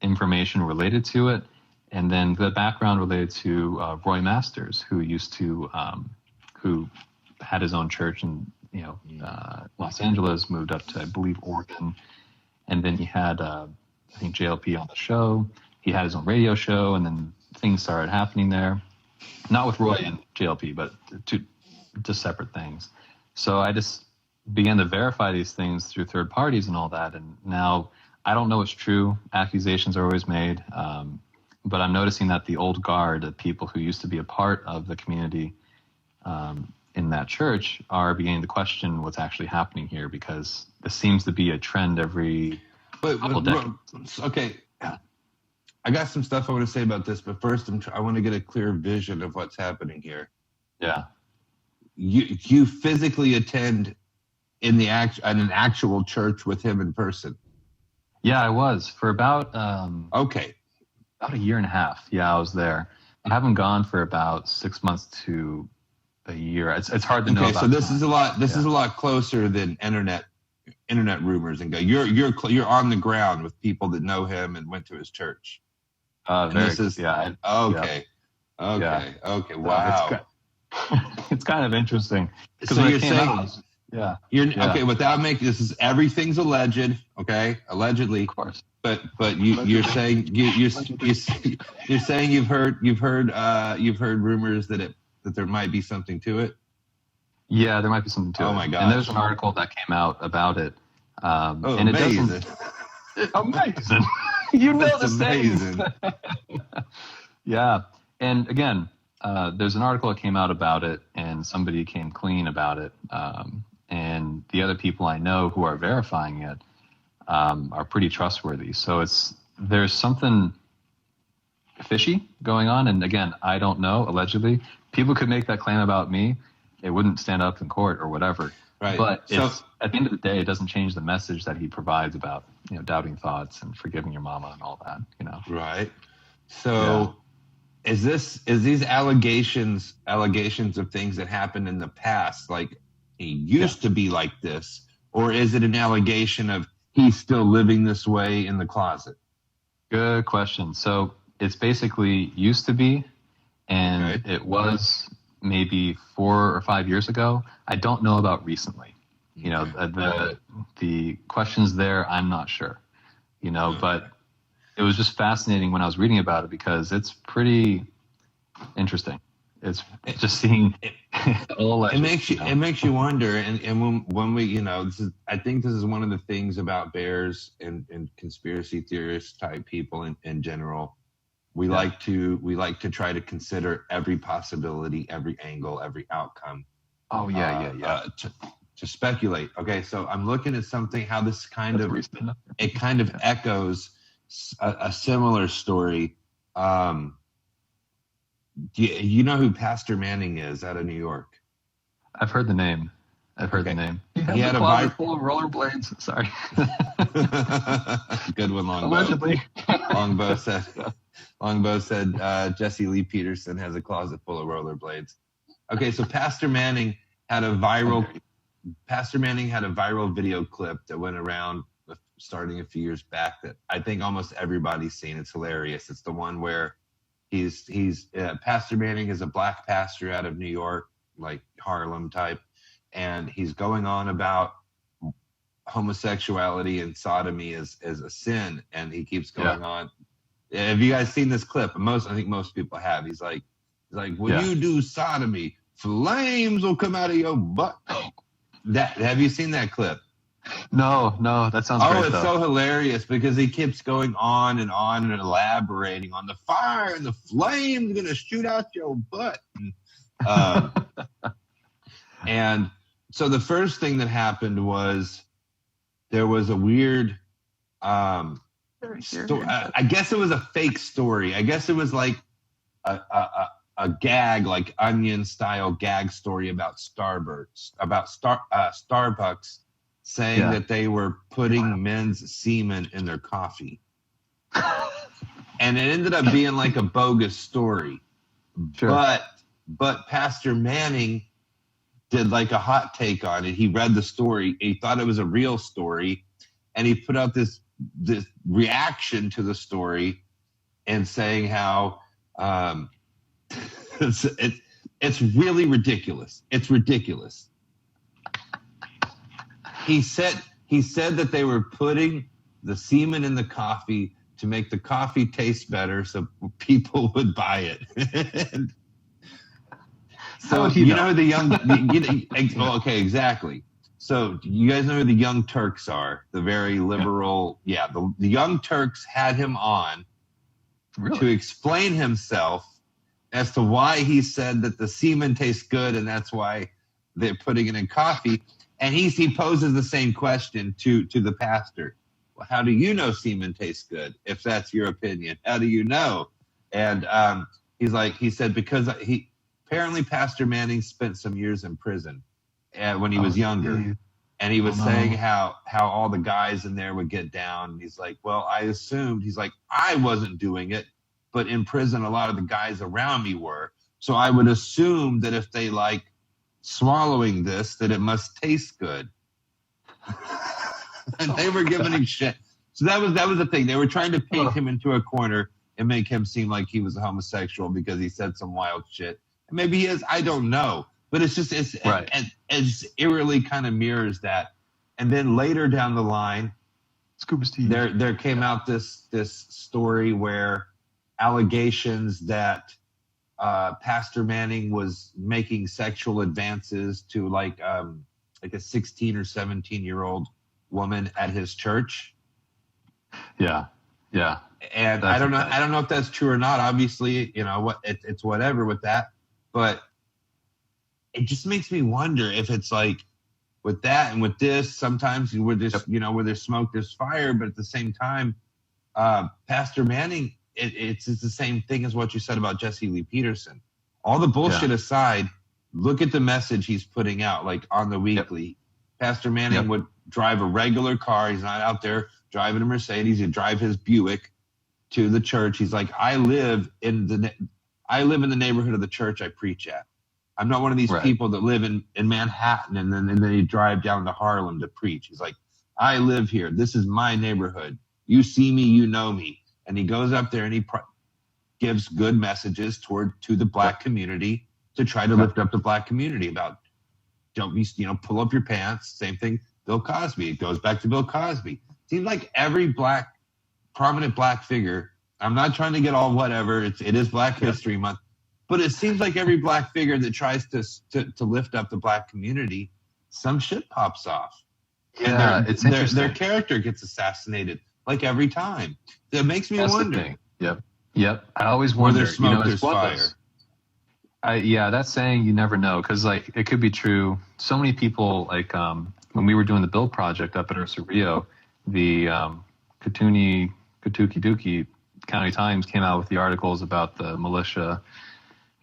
information related to it, and then the background related to Roy Masters, who who had his own church in Los Angeles, moved up to, I believe, Oregon, and then he had I think JLP on the show. He had his own radio show, and then things started happening there. Not with Roy and JLP, but just separate things. So I just began to verify these things through third parties and all that. And now I don't know it's true. Accusations are always made. But I'm noticing that the old guard, the people who used to be a part of the community in that church, are beginning to question what's actually happening here, because this seems to be a trend every couple decades. Okay. I got some stuff I want to say about this, but first I want to get a clear vision of what's happening here. Yeah. You physically attend in an actual church with him in person? Yeah, I was for about about a year and a half. Yeah, I was there. I haven't gone for about 6 months to a year. It's hard to know. Okay, so this is a lot. This is a lot closer than internet rumors and go. You're on the ground with people that know him and went to his church. Okay. Wow. It's kind of interesting. So you're saying, okay, without making, everything's alleged, okay? Allegedly. Of course. But you're saying you're saying you've heard rumors that there might be something to it. Yeah, there might be something to it. Oh my god! And there's an article that came out about it. And amazing! It doesn't. Amazing. You know the saying. Yeah, and again, there's an article that came out about it, and somebody came clean about it. And the other people I know who are verifying it are pretty trustworthy. So there's something fishy going on. And again, I don't know. Allegedly, people could make that claim about me. It wouldn't stand up in court or whatever. Right. But at the end of the day, it doesn't change the message that he provides about doubting thoughts and forgiving your mama and all that. Right. So. Yeah. Is these allegations of things that happened in the past, like he used to be like this, or is it an allegation of he's still living this way in the closet? Good question. So it's basically used to be, and it was maybe 4 or 5 years ago. I don't know about recently. The questions there, I'm not sure. But it was just fascinating when I was reading about it because it's pretty interesting. It's just seeing all that. It makes you wonder. And when we, I think this is one of the things about bears and conspiracy theorist type people in general. We like to try to consider every possibility, every angle, every outcome. Oh yeah. To speculate. Okay, so I'm looking at something. How this kind of echoes a similar story. You know who Pastor Manning is out of New York? I've heard the name. He had a closet full of rollerblades. Sorry. Good one, Longbow. Allegedly. Longbow said Jesse Lee Peterson has a closet full of rollerblades. Okay, so Pastor Manning had a viral video clip that went around starting a few years back that I think almost everybody's seen. It's hilarious. It's the one where he's Pastor Manning is a black pastor out of New York, like Harlem type, and he's going on about homosexuality and sodomy as a sin, and he keeps going on. Have you guys seen this clip? I think most people have. He's like, when you do sodomy, flames will come out of your butt. Have you seen that clip? No, that sounds great. Oh, it's so hilarious because he keeps going on and elaborating on the fire and the flames going to shoot out your butt. And so the first thing that happened was there was a weird I guess it was a fake story. I guess it was like a gag, like Onion style gag story about Starbucks saying that they were putting men's semen in their coffee. And it ended up being like a bogus story. Sure. But Pastor Manning did like a hot take on it. He read the story. He thought it was a real story. And he put out this reaction to the story and saying how it's really ridiculous. It's ridiculous. He said that they were putting the semen in the coffee to make the coffee taste better so people would buy it. So you know who the young okay, exactly. So you guys know who the Young Turks are, the very liberal. Yeah, the Young Turks had him on to explain himself as to why he said that the semen tastes good and that's why they're putting it in coffee. And he poses the same question to the pastor. Well, how do you know semen tastes good? If that's your opinion, how do you know? And he said, because apparently Pastor Manning spent some years in prison when he was younger. Geez. And he was saying how all the guys in there would get down. And he's like, well, I assumed, I wasn't doing it, but in prison, a lot of the guys around me were. So I would assume that if they like swallowing this, that it must taste good. And they were giving him shit. So that was the thing. They were trying to paint him into a corner and make him seem like he was a homosexual because he said some wild shit. And maybe he is. I don't know. But it eerily kind of mirrors that. And then later down the line, Scuba Steve. There came out this story where allegations that Pastor Manning was making sexual advances to like a 16 or 17-year-old woman at his church. Yeah. And I don't know if that's true or not. Obviously, it's whatever with that, but it just makes me wonder if it's like with that and with this, sometimes where there's smoke, there's fire, but at the same time, Pastor Manning, it's the same thing as what you said about Jesse Lee Peterson. All the bullshit aside, look at the message he's putting out, like on the weekly. Yep. Pastor Manning would drive a regular car. He's not out there driving a Mercedes. He'd drive his Buick to the church. He's like, I live in the neighborhood of the church I preach at. I'm not one of these people that live in Manhattan and then they drive down to Harlem to preach. He's like, I live here. This is my neighborhood. You see me, you know me. And he goes up there and he gives good messages to the black community to try to lift up the black community about don't be, pull up your pants. Same thing, Bill Cosby. It goes back to Bill Cosby. Seems like every prominent black figure, I'm not trying to get all whatever, it is Black History Month, but it seems like every black figure that tries to lift up the black community, some shit pops off. Yeah, it's interesting. Their character gets assassinated, like every time. That makes me wonder. Yep. I always wonder. Where there's smoke, there's fire. That saying, you never know, because like it could be true. So many people, like when we were doing the Build project up at Ursa Rio, the Katuki Duki County Times came out with the articles about the militia,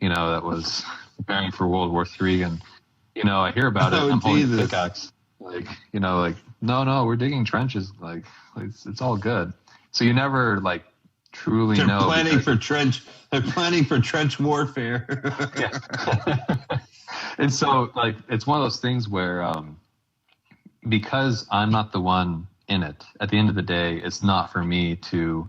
that was preparing for World War III, and I hear about it. I'm holding the pickaxe, no, we're digging trenches, like it's all good. So you never like truly know. They're planning for trench warfare. And so like it's one of those things where because I'm not the one in it, at the end of the day, it's not for me to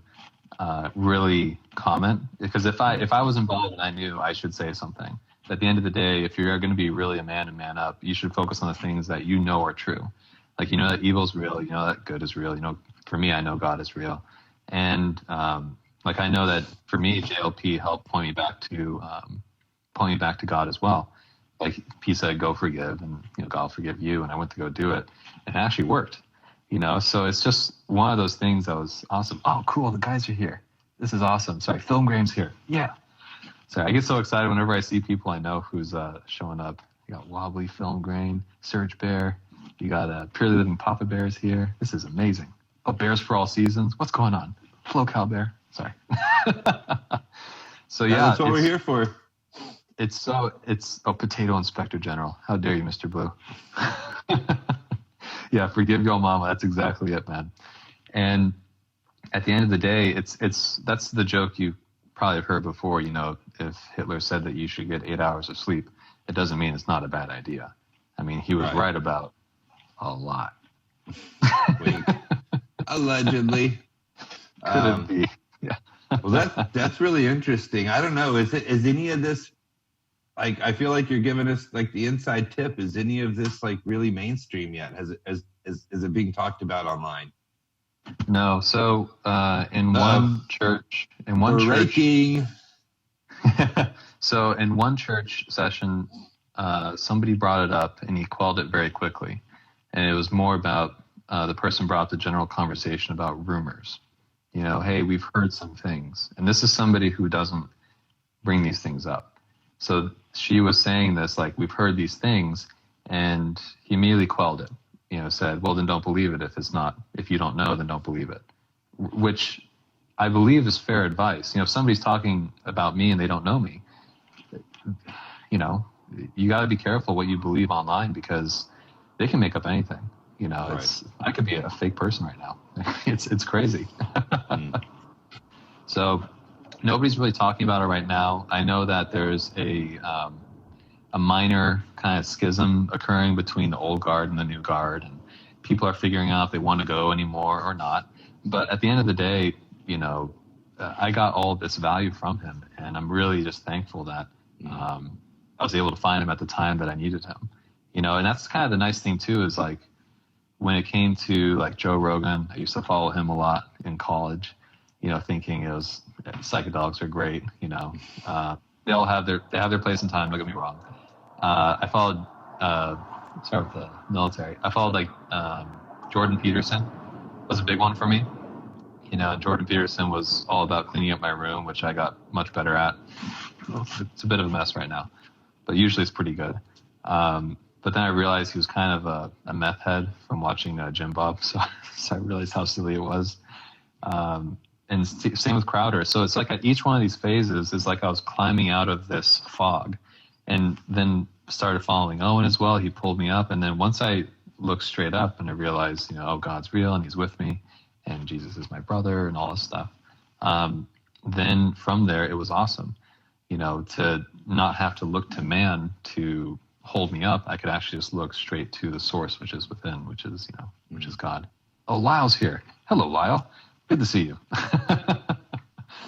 really comment, because if I was involved and I knew, I should say something. At the end of the day, if you're going to be really a man and man up, you should focus on the things that are true. Like, that evil's real, that good is real. For me, I know God is real. And like, I know that for me, JLP helped point me back to God as well. Like he said, go forgive, and God will forgive you. And I went to go do it, and it actually worked. So it's just one of those things that was awesome. Oh, cool. The guys are here. This is awesome. Sorry, Film Graham's here. Yeah. Sorry, I get so excited whenever I see people I know who's showing up. You got Wobbly Film Grain, Surge Bear. You got Purely Living Poppa Bears here. This is amazing. Oh, Bears for All Seasons. What's going on? Flo Cal Bear. Sorry. So yeah, that's what we're here for. It's Potato Inspector General. How dare you, Mr. Blue? Yeah, forgive your mama. That's exactly it, man. And at the end of the day, that's the joke you probably have heard before. If Hitler said that you should get 8 hours of sleep, it doesn't mean it's not a bad idea. I mean, he was right about a lot. Wait, allegedly. Could it be? Yeah. Well, that's really interesting. I don't know. Is any of this, like, I feel like you're giving us like the inside tip. Is any of this like really mainstream yet? Is it being talked about online? No. So in one church, so in one church session, somebody brought it up and he quelled it very quickly, and it was more about the person brought up the general conversation about rumors. Hey, we've heard some things, and this is somebody who doesn't bring these things up. So she was saying this, like, we've heard these things, and he immediately quelled it. Said, well, then don't believe it. If you don't know, then don't believe it. Which I believe is fair advice. If somebody's talking about me and they don't know me, you got to be careful what you believe online, because they can make up anything. I could be a fake person right now. It's crazy. So nobody's really talking about it right now. I know that there's a minor kind of schism occurring between the old guard and the new guard, and people are figuring out if they want to go anymore or not. But at the end of the day, I got all this value from him, and I'm really just thankful that I was able to find him at the time that I needed him. And that's kind of the nice thing too, is like, when it came to like Joe Rogan, I used to follow him a lot in college, thinking it was psychedelics are great. They all have their place in time. Don't get me wrong. I followed, start with the military. I followed like Jordan Peterson was a big one for me. Jordan Peterson was all about cleaning up my room, which I got much better at. It's a bit of a mess right now, but usually it's pretty good. But then I realized he was kind of a meth head from watching Jim Bob, so I realized how silly it was. And same with Crowder. So it's like at each one of these phases, it's like I was climbing out of this fog, and then started following Owen as well. He pulled me up, and then once I looked straight up and I realized, oh, God's real and He's with me, and Jesus is my brother, and all this stuff. Then from there, it was awesome, to not have to look to man to hold me up. I could actually just look straight to the source, which is within, which is God. Oh, Lyle's here. Hello, Lyle. Good to see you.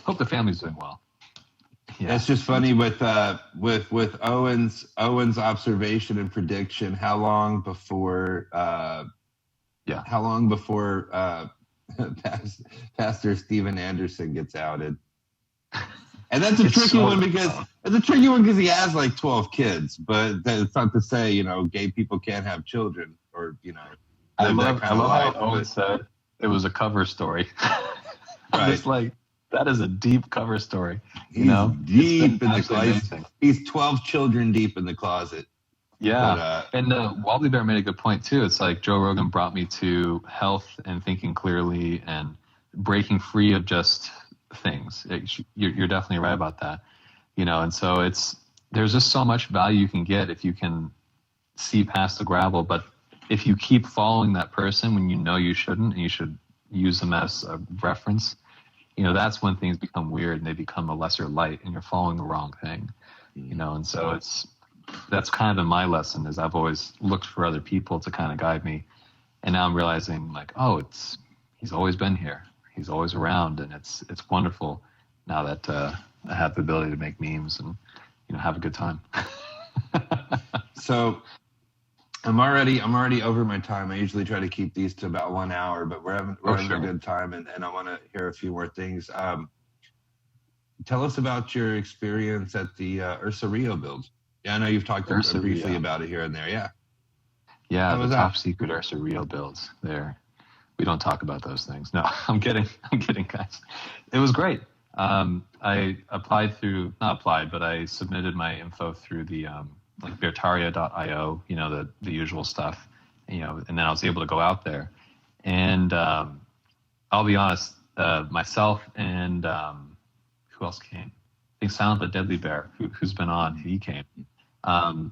Hope the family's doing well. Yeah. It's just funny with Owen's observation and prediction. How long before Pastor Steven Anderson gets outed? And that's a tricky one because he has like 12 kids, but that's not to say, gay people can't have children or, I love how Owen said it was a cover story. I'm just like, that is a deep cover story. He's deep in the closet. He's 12 children deep in the closet. Yeah. But, and Wobbly Bear made a good point too. It's like Joe Rogan brought me to health and thinking clearly and breaking free of just things. You're definitely right about that. And so there's just so much value you can get if you can see past the gravel. But if you keep following that person when you shouldn't, and you should use them as a reference, that's when things become weird and they become a lesser light and you're following the wrong thing. And so that's kind of been my lesson, is I've always looked for other people to kind of guide me. And now I'm realizing like, He's always been here. He's always around, and it's wonderful now that I have the ability to make memes and have a good time. So I'm already over my time. I usually try to keep these to about 1 hour, but we're having a good time, and I want to hear a few more things. Tell us about your experience at the Ursa Rio build. Yeah, I know you've talked briefly about it here and there. Yeah, the top secret Ursa Rio builds there. We don't talk about those things. No, I'm kidding, guys. It was great. I I submitted my info through the like Beartaria.io, the usual stuff, and then I was able to go out there. And I'll be honest, myself and who else came? I think Silent but Deadly Bear, who's been on, he came. And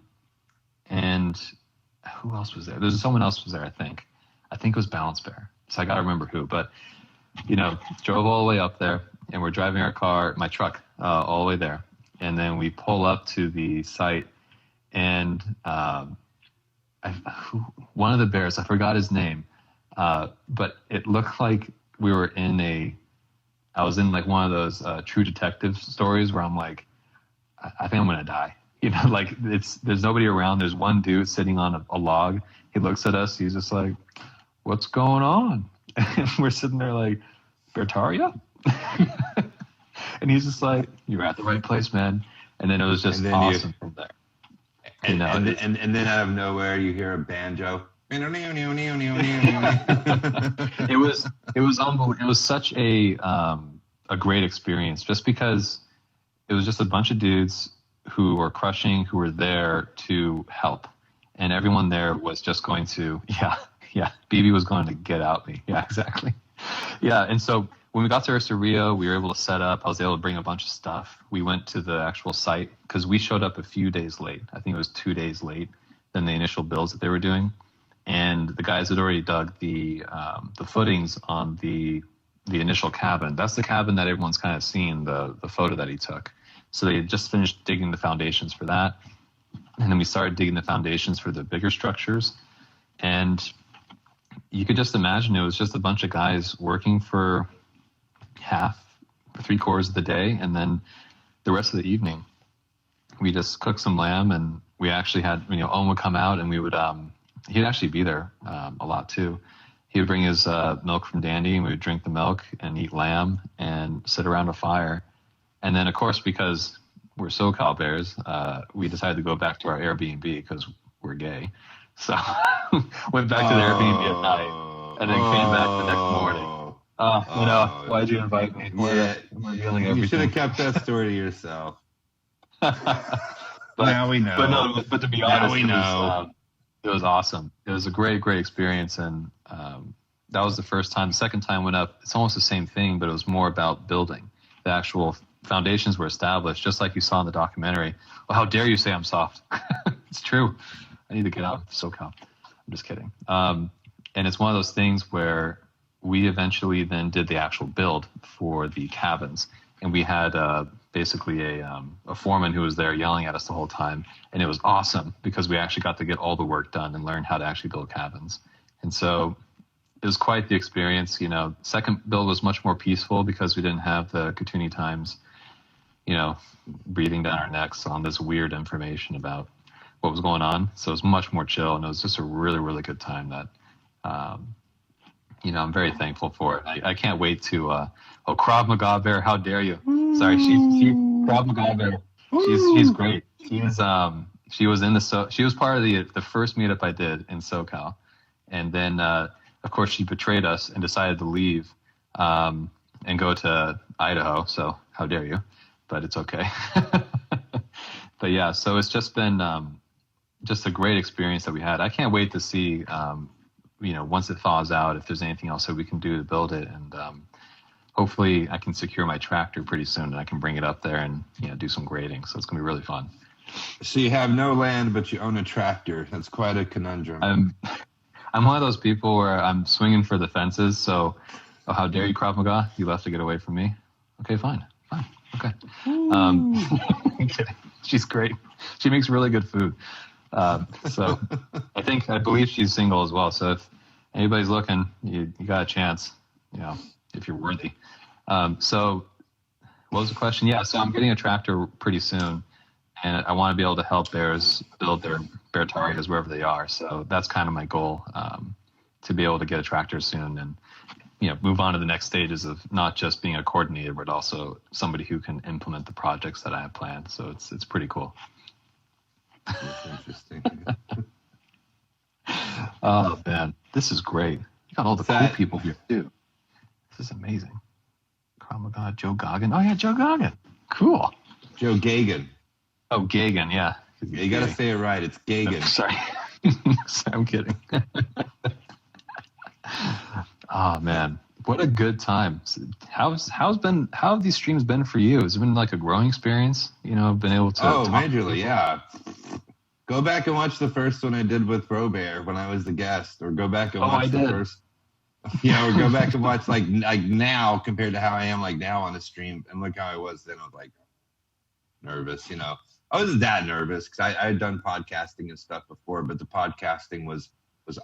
who else was there? There's someone else was there, I think. I think it was Balance Bear. So I got to remember who. But, drove all the way up there, and we're driving my truck, all the way there. And then we pull up to the site, and one of the bears, I forgot his name, but it looked like we were I was in like one of those True Detective stories where I'm like, I think I'm going to die. Like there's nobody around. There's one dude sitting on a log. He looks at us. He's just like, what's going on? And we're sitting there like, Beartaria? And he's just like, you're at the right place, man. And then it was just awesome from there. And then out of nowhere, you hear a banjo. It was unbelievable. It was such a great experience, just because it was just a bunch of dudes who were crushing, who were there to help, and everyone there was just going to, BB was going to get out me. Yeah, exactly. Yeah, and so when we got to Ursa Rio, we were able to set up. I was able to bring a bunch of stuff. We went to the actual site because we showed up a few days late. I think it was 2 days late than the initial builds that they were doing. And the guys had already dug the footings on the initial cabin. That's the cabin that everyone's kind of seen, the photo that he took. So they had just finished digging the foundations for that. And then we started digging the foundations for the bigger structures. And you could just imagine it was just a bunch of guys working for three-quarters of the day. And then the rest of the evening, we just cooked some lamb, and we actually had, Owen would come out and we would he'd actually be there a lot too. He would bring his milk from Dandy, and we would drink the milk and eat lamb and sit around a fire. And then, of course, because we're SoCal Bears, we decided to go back to our Airbnb because we're gay. So went back to the Airbnb at night and then came back the next morning. Why'd you invite me? Yeah, you should have kept that story to yourself. Now we know. But to be honest, it was awesome. It was a great experience, and that was the first time. The second time went up. It's almost the same thing, but it was more about building. The actual foundations were established, just like you saw in the documentary. Well, how dare you say I'm soft? It's true. I need to get out of SoCal. I'm just kidding. And it's one of those things where we eventually then did the actual build for the cabins, and we had basically a foreman who was there yelling at us the whole time, and it was awesome because we actually got to get all the work done and learn how to actually build cabins. And so it was quite the experience. Second build was much more peaceful because we didn't have the cartoony times, breathing down our necks on this weird information about what was going on. So it was much more chill, and it was just a really, really good time that, I'm very thankful for it. I can't wait to, Krav Maga Bear, how dare you? Sorry, she Krav Maga Bear. She's great. She was part of the first meetup I did in SoCal. And then, of course, she betrayed us and decided to leave and go to Idaho. So how dare you? But it's okay. But yeah, so it's just been just a great experience that we had. I can't wait to see, once it thaws out, if there's anything else that we can do to build it. And hopefully I can secure my tractor pretty soon and I can bring it up there and, do some grading. So it's going to be really fun. So you have no land, but you own a tractor. That's quite a conundrum. I'm one of those people where I'm swinging for the fences. So, how dare you, Krav Maga? You left to get away from me. Okay, fine. Okay. She's great. She makes really good food. So I believe she's single as well. So if anybody's looking, you got a chance, if you're worthy. So what was the question? Yeah. So I'm getting a tractor pretty soon, and I want to be able to help bears build their Beartarias wherever they are. So that's kind of my goal, to be able to get a tractor soon and, move on to the next stages of not just being a coordinator, but also somebody who can implement the projects that I have planned. So it's pretty cool. That's interesting. Oh man, this is great. You got all the cool people here too. This is amazing. Oh my God, Joe Goggin. Oh yeah, Joe Goggin. Cool. Joe Gagan. Oh, Gagan, yeah. You got to say it right. It's Gagan. No, sorry. I'm kidding. Oh man, what a good time. How have these streams been for you? Has it been like a growing experience? Been able to. Oh, majorly, yeah. Go back and watch the first one I did with Bear when I was the guest, or go back and watch the first. Or go back and watch like now compared to how I am like now on the stream, and look how I was then. I was like nervous, I wasn't that nervous because I had done podcasting and stuff before, but the podcasting was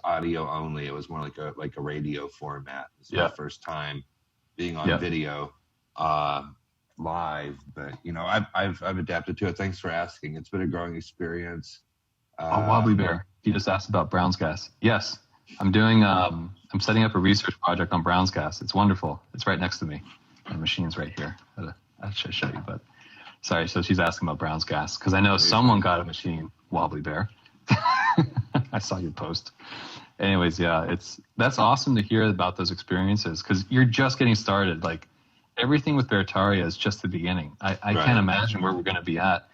audio only. It was more like a radio format. It was my first time being on video live, but I've adapted to it. Thanks for asking. It's been a growing experience. Wobbly Bear, you just asked about Brown's gas. Yes, I'm doing. I'm setting up a research project on Brown's gas. It's wonderful. It's right next to me. My machine's right here. I should show you, but sorry. So she's asking about Brown's gas because I know someone got a machine. Wobbly Bear. I saw your post. Anyways, yeah, that's awesome to hear about those experiences because you're just getting started. Like everything with Beartaria is just the beginning. I can't imagine where we're going to be at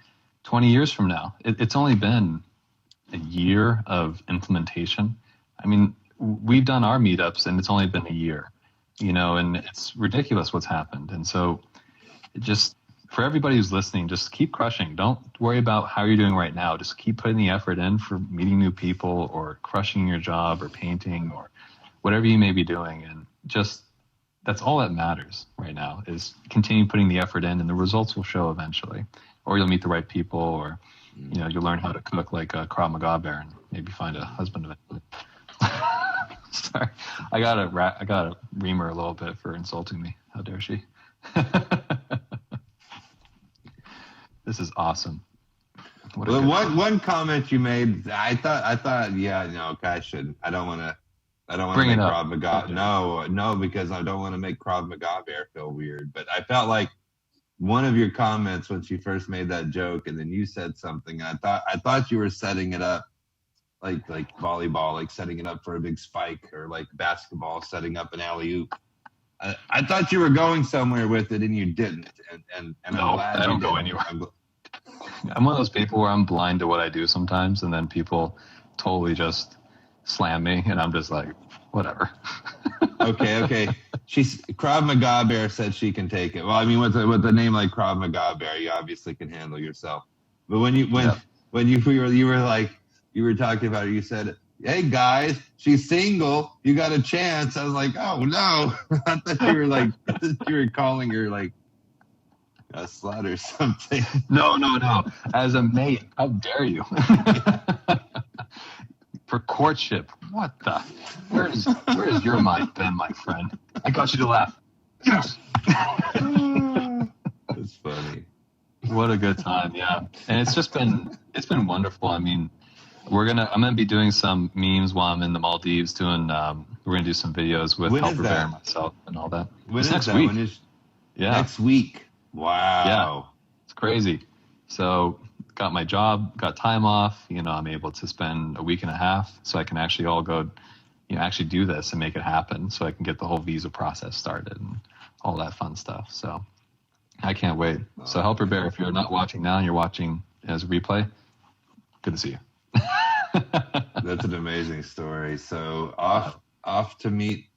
20 years from now. It's only been a year of implementation. I mean, we've done our meetups and it's only been a year, and it's ridiculous what's happened. And so for everybody who's listening, just keep crushing. Don't worry about how you're doing right now. Just keep putting the effort in for meeting new people or crushing your job or painting or whatever you may be doing. And just that's all that matters right now is continue putting the effort in and the results will show eventually. Or you'll meet the right people or, you'll learn how to cook like a Krav Maga Bear and maybe find a husband eventually. Sorry. I got a ream her a little bit for insulting me. How dare she? This is awesome. One comment you made, I thought, yeah, no, I shouldn't. I don't want to make Krav Maga. Okay. No, because I don't want to make Krav Maga Bear feel weird. But I felt like one of your comments when she first made that joke, and then you said something. I thought you were setting it up like volleyball, like setting it up for a big spike, or like basketball, setting up an alley-oop. I thought you were going somewhere with it, and you didn't. And no, I'm glad I don't go anywhere. I'm one of those people where I'm blind to what I do sometimes, and then people totally just slam me, and I'm just like, whatever. Okay. Krav Maga Bear said she can take it. Well, I mean, with a name like Krav Maga Bear, you obviously can handle yourself. But when you were talking about it, you said, "Hey guys, she's single. You got a chance." I was like, "Oh no!" I thought you were calling her like a slut or something. No. As a mate, how dare you? For courtship, what the? Where is your mind been, my friend? I got you to laugh. Yes. That's funny. What a good time, yeah. And it's been wonderful. I mean, I'm gonna be doing some memes while I'm in the Maldives we're gonna do some videos with Helper Bear and myself and all that. It's next week. Next week. Wow. Yeah. It's crazy. So got my job, got time off, I'm able to spend a week and a half so I can actually all go, actually do this and make it happen so I can get the whole visa process started and all that fun stuff. So I can't wait. So Helper Bear, if you're not watching now and you're watching as a replay, good to see you. That's an amazing story. So off to meet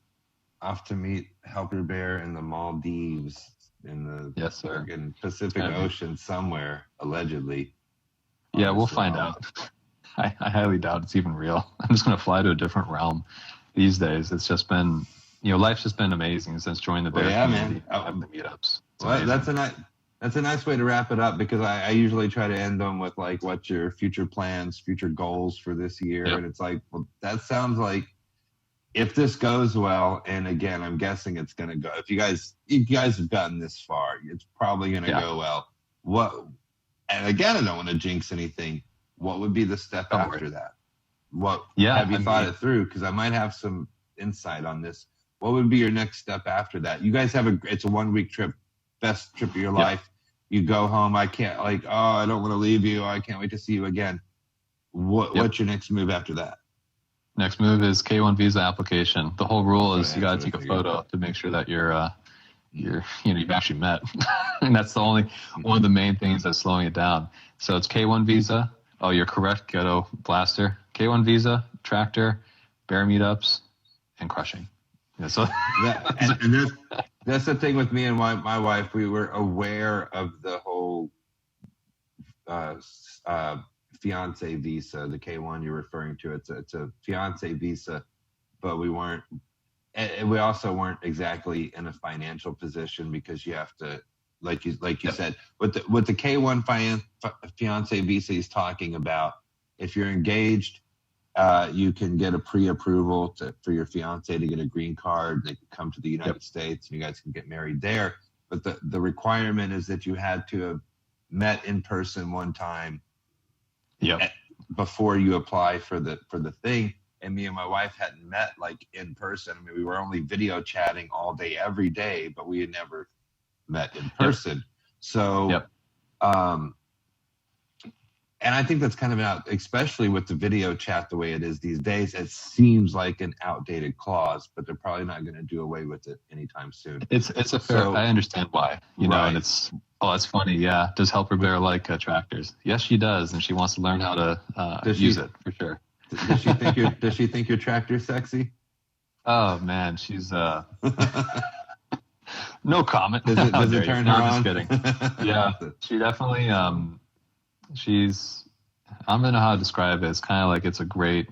Helper Bear in the Maldives in the Pacific Ocean somewhere, allegedly. Yeah, we'll find out. I highly doubt it's even real. I'm just going to fly to a different realm these days. It's just been, life's just been amazing since joining the Bear community. Man. The meetups. Well, that's a nice way to wrap it up, because I usually try to end them with like, what's your future plans, future goals for this year? Yep. And it's like, well, that sounds like if this goes well, and again, I'm guessing it's going to go. If you guys have gotten this far, it's probably going to go well. And again, I don't want to jinx anything. What would be the step after that? Have you thought it through? Because I might have some insight on this. What would be your next step after that? You guys it's a 1 week trip, best trip of your life. You go home. I can't I don't want to leave you. I can't wait to see you again. What's your next move after that? Next move is K1 visa application. The whole rule is you got to take a photo to make sure that you've actually met. And that's one of the main things that's slowing it down. So it's K1 visa. Oh, you're correct, Ghetto Blaster. K1 visa, tractor, bear meetups, and crushing. Yeah, so that's the thing with me and my wife. We were aware of the whole fiance visa, the K1 you're referring to. It's a fiance visa, but we weren't. And we also weren't exactly in a financial position, because you have to, like you said, what the K1 fiance visa is talking about. If you're engaged, you can get a pre-approval for your fiance to get a green card. They can come to the United States, and you guys can get married there. But the requirement is that you had to have met in person one time before you apply for the thing. And me and my wife hadn't met like in person. I mean, we were only video chatting all day, every day, but we had never met in person. So, and I think that's kind of out, especially with the video chat the way it is these days. It seems like an outdated clause, but they're probably not going to do away with it anytime soon. It's a fair. I understand why, know, and it's that's funny. Yeah, does Helper Bear like tractors? Yes, she does, and she wants to learn how to use it for sure. Does she think your tractor's sexy? Oh man, she's no comment. Does it turn her on? Just kidding. Yeah, she definitely I don't know how to describe it. It's kind of like it's a great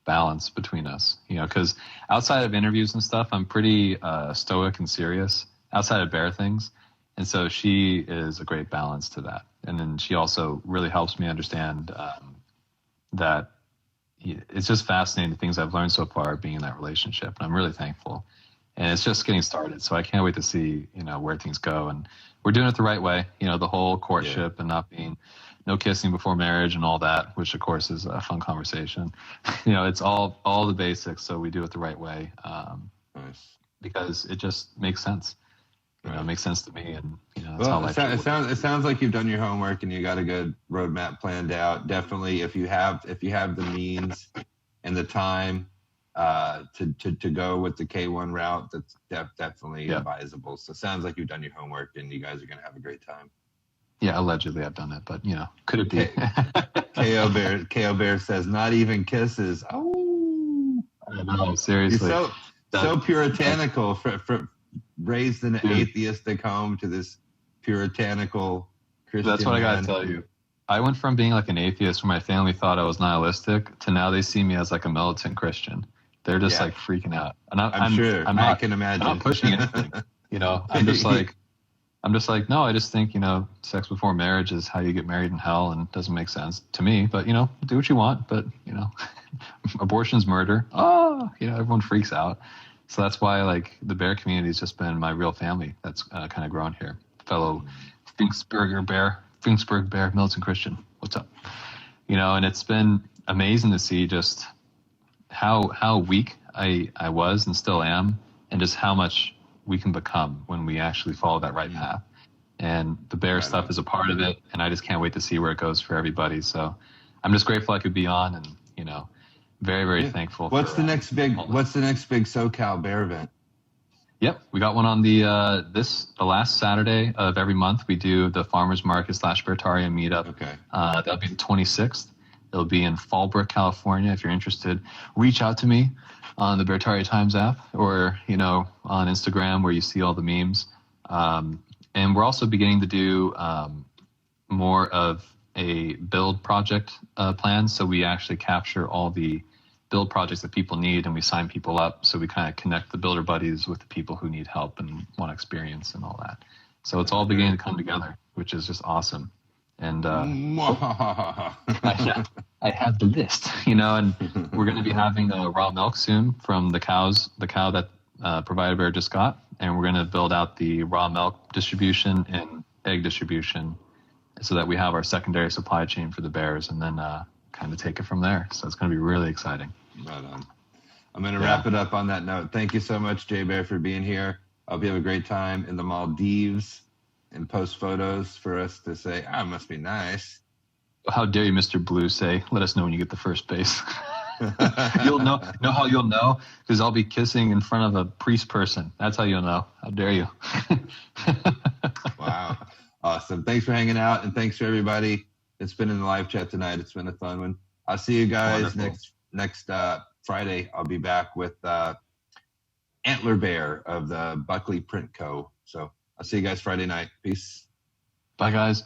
balance between us, because outside of interviews and stuff, I'm pretty stoic and serious outside of bear things. And so she is a great balance to that. And then she also really helps me understand that it's just fascinating, the things I've learned so far being in that relationship. And I'm really thankful. And it's just getting started. So I can't wait to see, where things go. And we're doing it the right way, the whole courtship and not being no kissing before marriage and all that, which of course is a fun conversation. It's all the basics, so we do it the right way. Nice. Because it just makes sense. It makes sense to me, and that's well, how it sounds like you've done your homework and you got a good roadmap planned out. Definitely, if you have the means and the time to go with the K1 route, that's definitely advisable. So it sounds like you've done your homework and you guys are going to have a great time. Yeah, allegedly I've done it, but could it be? KO Bear says not even kisses. Oh, I know, seriously. You're so puritanical, raised in an atheistic home to this puritanical Christian. That's what I gotta tell you. I went from being like an atheist where my family thought I was nihilistic to now they see me as like a militant Christian. They're just like freaking out. And I'm sure. I can imagine. I'm not pushing anything. I'm just like, no, I just think, sex before marriage is how you get married in hell, and it doesn't make sense to me, but do what you want, but abortion's murder. Oh, everyone freaks out. So that's why like the bear community has just been my real family that's kind of grown here. Fellow Finksburg Bear, militant Christian. What's up? And it's been amazing to see just how weak I was and still am, and just how much we can become when we actually follow that right path. And the bear stuff is a part of it, and I just can't wait to see where it goes for everybody. So I'm just grateful I could be on, and very, very thankful. What's the next big SoCal bear event? Yep, we got one on the last Saturday of every month. We do the Farmers Market / Beartarian meetup. Okay. That'll be the 26th. It'll be in Fallbrook, California. If you're interested, reach out to me on the Beartaria Times app, or on Instagram where you see all the memes. And we're also beginning to do more of a build project plan. So we actually capture all the build projects that people need, and we sign people up. So we kind of connect the builder buddies with the people who need help and want experience and all that. So it's all beginning to come together, which is just awesome. And I have the list, and we're going to be having raw milk soon from the cow that Provider Bear just got. And we're going to build out the raw milk distribution and egg distribution so that we have our secondary supply chain for the bears, and then kind of take it from there. So it's going to be really exciting. Right on. I'm going to wrap it up on that note. Thank you so much, J-Bear, for being here. I hope you have a great time in the Maldives and post photos for us to say, it must be nice. How dare you, Mr. Blue, say, let us know when you get to first base. You'll know how you'll know? Because I'll be kissing in front of a priest person. That's how you'll know. How dare you? Wow. Awesome. Thanks for hanging out, and thanks for everybody that's been in the live chat tonight. It's been a fun one. I'll see you guys next Friday. I'll be back with Antler Bear of the Buckley Print Co. So I'll see you guys Friday night. Peace. Bye, guys.